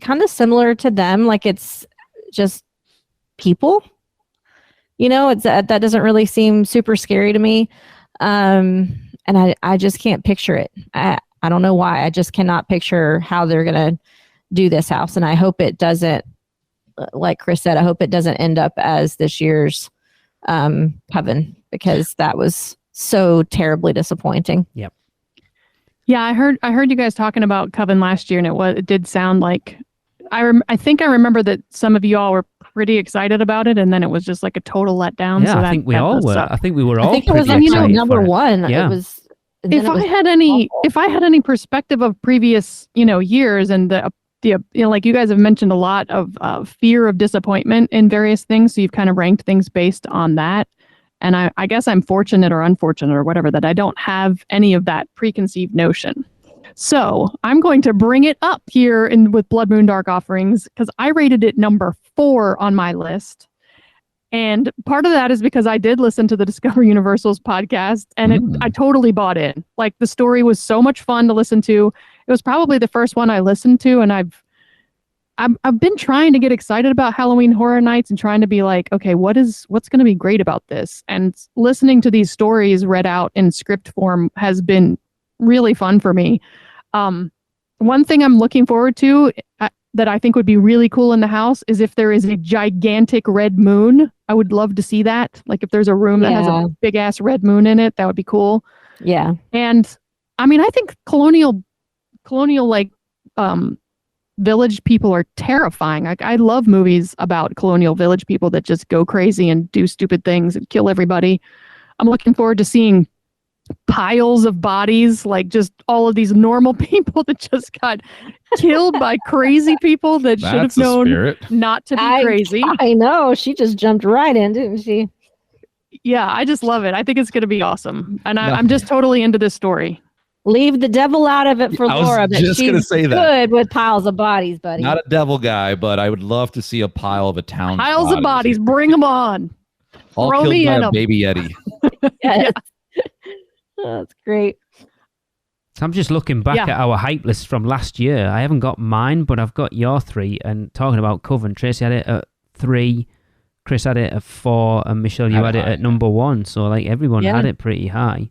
kind of similar to them. Like, it's just people. It's that doesn't really seem super scary to me. And I just can't picture it. I don't know why. I just cannot picture how they're going to do this house. And I hope it doesn't, like Chris said, I hope it doesn't end up as this year's Coven, because that was so terribly disappointing. Yep. Yeah, I heard you guys talking about Coven last year, and it did sound like I think I remember that some of you all were pretty excited about it, and then it was just like a total letdown. Yeah, so I think we all were. I think we were all. I think it was pretty excited number for it. 1. Yeah. It was. If I had any perspective of previous years, and the like you guys have mentioned a lot of fear of disappointment in various things, so you've kind of ranked things based on that. And I guess I'm fortunate or unfortunate or whatever that I don't have any of that preconceived notion. So I'm going to bring it up here with Blood Moon Dark Offerings, because I rated it number 4 on my list. And part of that is because I did listen to the Discover Universal's podcast, and I totally bought in. Like, the story was so much fun to listen to. It was probably the first one I listened to, and I've been trying to get excited about Halloween Horror Nights and trying to be like, okay, what's going to be great about this? And listening to these stories read out in script form has been really fun for me. One thing I'm looking forward to that I think would be really cool in the house is if there is a gigantic red moon. I would love to see that. Like, if there's a room that has a big ass red moon in it, that would be cool. Yeah. And I mean, I think colonial like village people are terrifying. Like, I love movies about colonial village people that just go crazy and do stupid things and kill everybody. I'm looking forward to seeing piles of bodies, like just all of these normal people that just got killed by crazy people that should have That's the known spirit. not to be crazy. I know. She just jumped right in, didn't she? Yeah, I just love it. I think it's going to be awesome. And No. I'm just totally into this story. Leave the devil out of it for I was Laura, but just gonna she's say that. good with piles of bodies, buddy. Not a devil guy, but I would love to see a pile of a town. Piles of bodies, bring them on. all throw killed me by in a 'em. baby Yeti. Yes. Oh, that's great. So I'm just looking back Yeah. at our hype list from last year. I haven't got mine, but I've got your 3. And talking about Coven, Tracy had it at 3, Chris had it at 4, and Michelle, you had it at number 1. So like everyone Yeah. had it pretty high.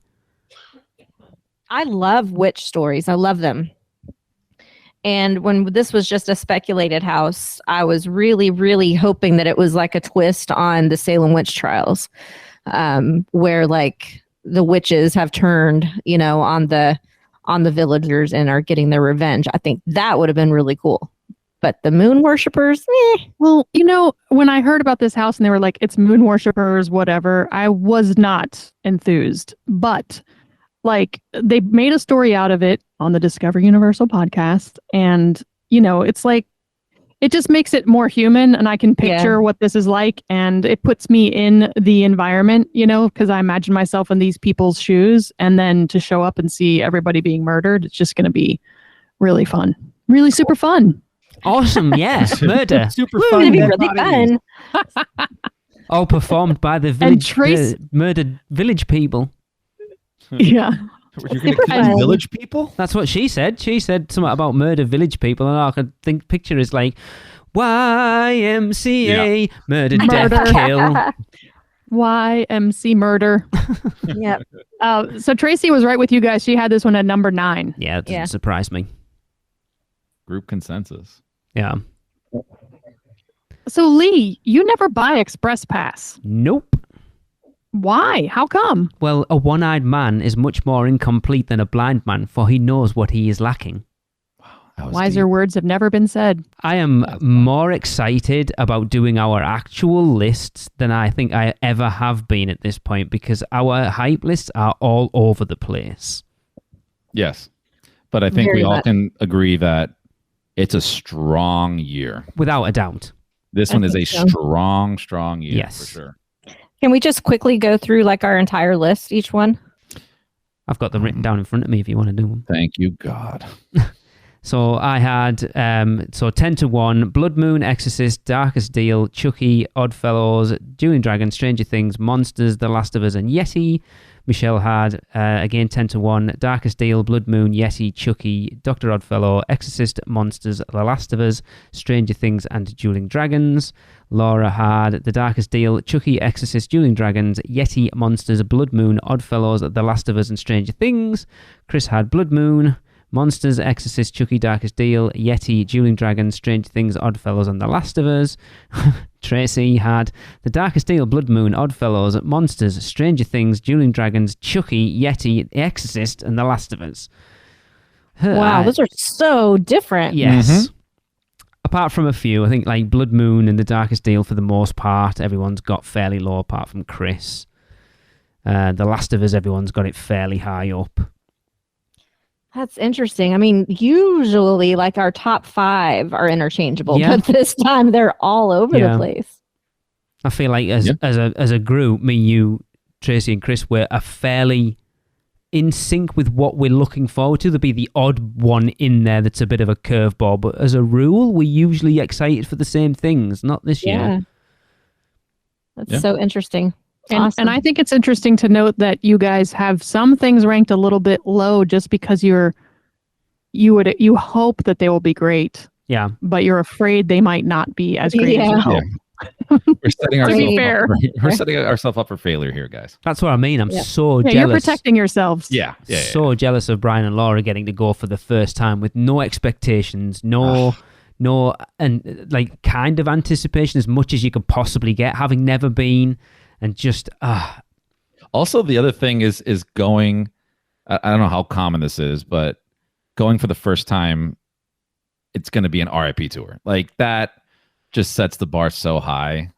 I love witch stories. I love them. And when this was just a speculated house, I was really, really hoping that it was like a twist on the Salem witch trials, where like the witches have turned, on the villagers and are getting their revenge. I think that would have been really cool. But the moon worshippers, Well, when I heard about this house and they were like, it's moon worshippers, whatever, I was not enthused. But like, they made a story out of it on the Discover Universal podcast. And, it's like, it just makes it more human. And I can picture what this is like. And it puts me in the environment, because I imagine myself in these people's shoes. And then to show up and see everybody being murdered, it's just going to be really fun. Really super fun. Awesome, yeah. Murder. Super it's fun. gonna be dead really bodies. fun. All performed by the village, Trace- murdered village people. Yeah. You're going to Super kill fun. village people? That's what she said. She said something about murder village people, and all I could picture is like YMCA, murder, Murder. death, kill. YMC murder. Yep. So Tracy was right with you guys. She had this one at number 9. Yeah, it doesn't Yeah. surprise me. Group consensus. Yeah. So Lee, you never buy Express Pass. Nope. Why? How come? Well, a one-eyed man is much more incomplete than a blind man, for he knows what he is lacking. That was Wiser deep. words have never been said. I am more excited about doing our actual lists than I think I ever have been at this point, because our hype lists are all over the place. Yes. But I think Very we all much. can agree that it's a strong year. Without a doubt. This I one is a think so. strong year Yes. for sure. Can we just quickly go through like our entire list, each one? I've got them written down in front of me if you want to do them. Thank you, God. So I had 10 to 1, Blood Moon, Exorcist, Darkest Deal, Chucky, Oddfellows, Dueling Dragons, Stranger Things, Monsters, The Last of Us, and Yeti. Michelle had, again, 10 to 1, Darkest Deal, Blood Moon, Yeti, Chucky, Dr. Oddfellow, Exorcist, Monsters, The Last of Us, Stranger Things, and Dueling Dragons. Laura had The Darkest Deal, Chucky, Exorcist, Dueling Dragons, Yeti, Monsters, Blood Moon, Oddfellows, The Last of Us, and Stranger Things. Chris had Blood Moon, Monsters, Exorcist, Chucky, Darkest Deal, Yeti, Dueling Dragons, Stranger Things, Oddfellows, and The Last of Us. Tracy had The Darkest Deal, Blood Moon, Oddfellows, Monsters, Stranger Things, Dueling Dragons, Chucky, Yeti, The Exorcist, and The Last of Us. Wow, those are so different. Yes. Apart from a few, I think like Blood Moon and The Darkest Deal, for the most part, everyone's got fairly low apart from Chris. The Last of Us, everyone's got it fairly high up. That's interesting. I mean, usually like our top 5 are interchangeable, Yeah. but this time they're all over Yeah. the place. I feel like as a group, me, you, Tracy, and Chris, we're a fairly in sync with what we're looking forward to. There'll be the odd one in there that's a bit of a curveball, but as a rule, we're usually excited for the same things. Not this year. That's Yeah. so interesting. And, Awesome. and I think it's interesting to note that you guys have some things ranked a little bit low just because you hope that they will be great, Yeah. but you're afraid they might not be as great as you Yeah. hope. We're setting To be ourselves fair. up. We're setting ourselves up for failure here, guys. That's what I mean. I'm Yeah. so Yeah, jealous. you're protecting yourselves. Yeah. So jealous of Brian and Laura getting to go for the first time with no expectations, no, and like kind of anticipation as much as you could possibly get, having never been, and just Also, the other thing is going I don't know how common this is, but going for the first time, it's going to be an RIP tour. Like that just sets the bar so high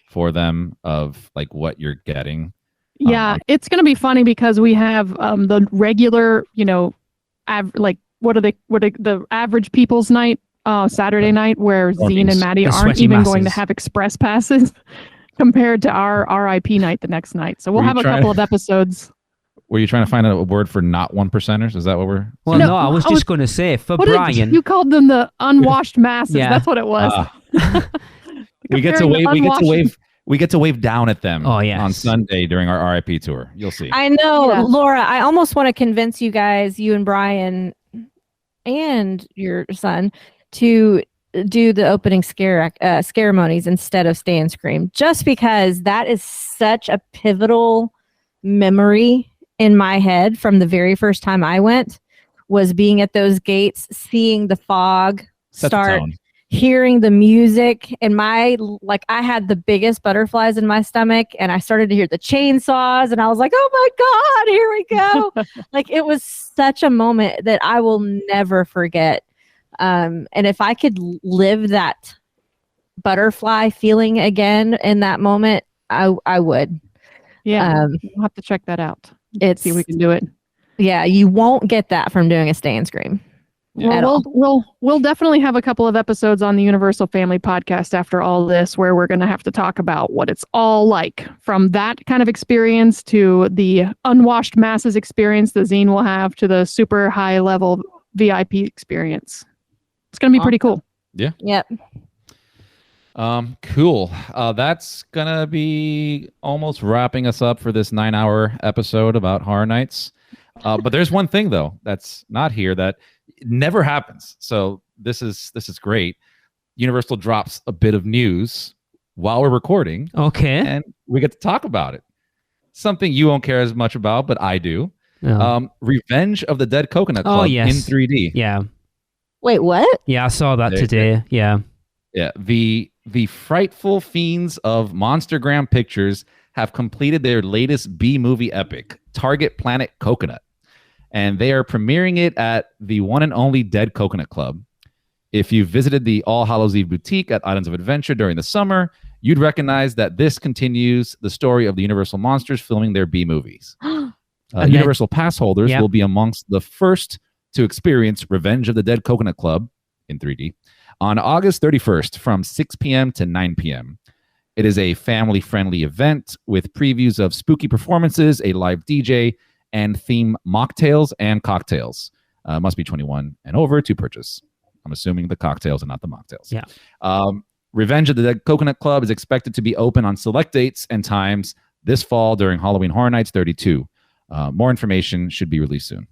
for them of like what you're getting. Yeah, it's going to be funny because we have the regular, the average people's night, Saturday night, where Zine and Maddie aren't even going to have express passes compared to our RIP night the next night. So we'll have a couple of episodes. Were you trying to find a word for not one percenters? Is that what we're... Well, no, I was just going to say, for Brian... You called them the unwashed masses. Yeah. That's what it was. We get to wave down at them on Sunday during our RIP tour. You'll see. I know, yeah. Laura, I almost want to convince you guys, you and Brian and your son, to do the opening ceremonies instead of Stay and Scream, just because that is such a pivotal memory in my head from the very first time I went, was being at those gates, seeing the fog start, hearing the music, and I had the biggest butterflies in my stomach, and I started to hear the chainsaws, and I was like, oh my God, here we go. Like, it was such a moment that I will never forget. And if I could live that butterfly feeling again in that moment, I would. Yeah, we'll have to check that out. See if we can do it. Yeah, you won't get that from doing a Stay and Scream. Well, we'll definitely have a couple of episodes on the Universal Family Podcast after all this, where we're going to have to talk about what it's all like, from that kind of experience to the unwashed masses experience the Zine will have to the super high level VIP experience. It's going to be pretty cool. Yeah. Yep. Cool. That's gonna be almost wrapping us up for this 9-hour episode about Horror Nights. But there's one thing though that's not here that never happens. So this is great. Universal drops a bit of news while we're recording. Okay. And we get to talk about it. Something you won't care as much about, but I do. Oh. Revenge of the Dead Coconut Club in 3D. Yeah. Wait, what? Yeah, I saw that today. Yeah. Yeah. The frightful fiends of Monstergram Pictures have completed their latest B-movie epic, Target Planet Coconut. And they are premiering it at the one and only Dead Coconut Club. If you visited the All Hallows Eve boutique at Islands of Adventure during the summer, you'd recognize that this continues the story of the Universal Monsters filming their B-movies. Universal Pass holders will be amongst the first to experience Revenge of the Dead Coconut Club in 3D on August 31st from 6 p.m. to 9 p.m. It is a family-friendly event with previews of spooky performances, a live DJ, and theme mocktails and cocktails. Must be 21 and over to purchase. I'm assuming the cocktails and not the mocktails. Yeah. Revenge of the Dead Coconut Club is expected to be open on select dates and times this fall during Halloween Horror Nights 32. More information should be released soon.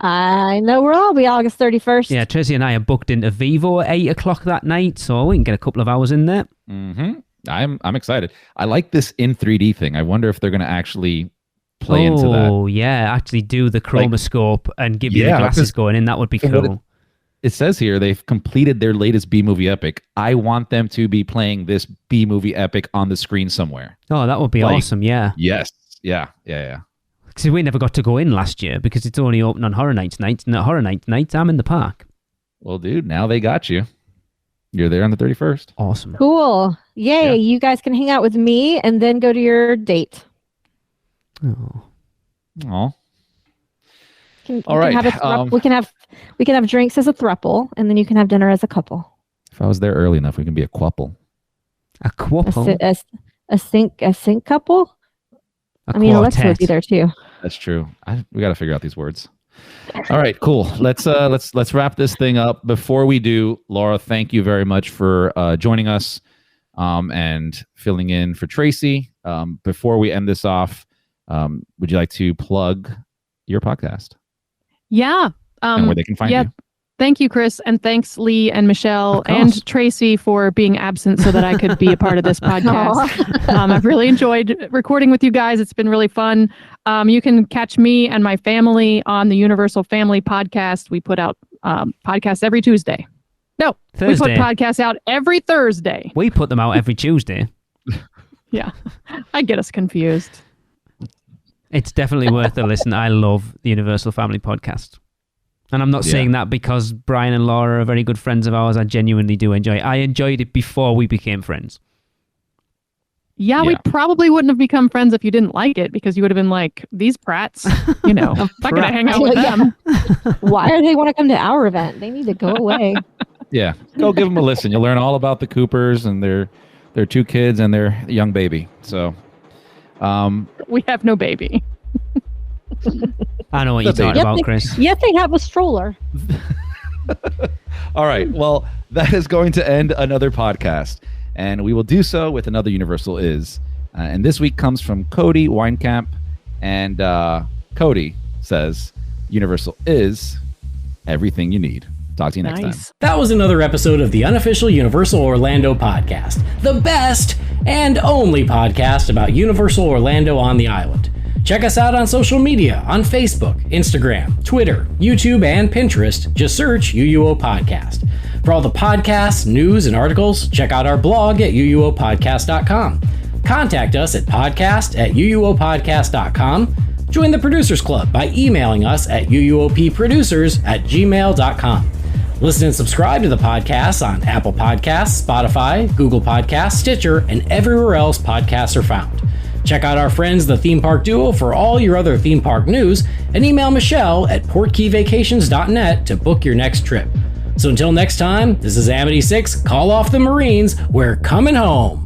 I know we'll all be August 31st. Yeah, Tracy and I are booked into Vivo at 8 o'clock that night, so we can get a couple of hours in there. Mm-hmm. I'm excited. I like this in 3D thing. I wonder if they're going to actually play into that. Oh, yeah, actually do the chromoscope and give you the glasses going in. That would be cool. It says here they've completed their latest B-movie epic. I want them to be playing this B-movie epic on the screen somewhere. Oh, that would be awesome, yeah. Yes. Yeah. Because we never got to go in last year because it's only open on Horror Nights nights. And at Horror Nights nights, I'm in the park. Well, dude, now they got you. You're there on the 31st. Awesome. Cool. Yay. Yeah. You guys can hang out with me and then go to your date. Oh. All right. We can have drinks as a throuple, and then you can have dinner as a couple. If I was there early enough, we can be a quapple. A quapple? A sync couple? I mean, Alexa would be there too. That's true. We got to figure out these words. All right, cool. Let's wrap this thing up. Before we do, Laura, thank you very much for joining us and filling in for Tracy. Before we end this off, would you like to plug your podcast? Yeah. And where they can find you. Thank you, Chris. And thanks, Lee and Michelle and Tracy for being absent so that I could be a part of this podcast. I've really enjoyed recording with you guys. It's been really fun. You can catch me and my family on the Universal Family Podcast. We put out podcasts every Tuesday. No, Thursday. We put podcasts out every Thursday. We put them out every Tuesday. Yeah, I get us confused. It's definitely worth a listen. I love the Universal Family Podcast. And I'm not saying that because Brian and Laura are very good friends of ours. I genuinely do enjoy it. I enjoyed it before we became friends. Yeah, we probably wouldn't have become friends if you didn't like it, because you would have been like, these prats, you know, I'm not going to hang out with them. Why do they want to come to our event? They need to go away. Yeah, go give them a listen. You'll learn all about the Coopers and their 2 kids and their young baby. So, we have no baby. I know what you're talking about, Chris. Yet they have a stroller. All right. Well, that is going to end another podcast. And we will do so with another Universal Is. And this week comes from Cody Weinkamp. And Cody says, Universal is everything you need. Talk to you next time. That was another episode of the Unofficial Universal Orlando Podcast, the best and only podcast about Universal Orlando on the island. Check us out on social media on Facebook, Instagram, Twitter, YouTube, and Pinterest. Just search UUO Podcast. For all the podcasts, news, and articles, check out our blog at uuopodcast.com. Contact us at podcast@uuopodcast.com. Join the Producers Club by emailing us at uuopproducers@gmail.com. Listen and subscribe to the podcast on Apple Podcasts, Spotify, Google Podcasts, Stitcher, and everywhere else podcasts are found. Check out our friends, the Theme Park Duo, for all your other theme park news, and email Michelle at portkeyvacations.net to book your next trip. So until next time, this is Amity 6, call off the Marines, we're coming home.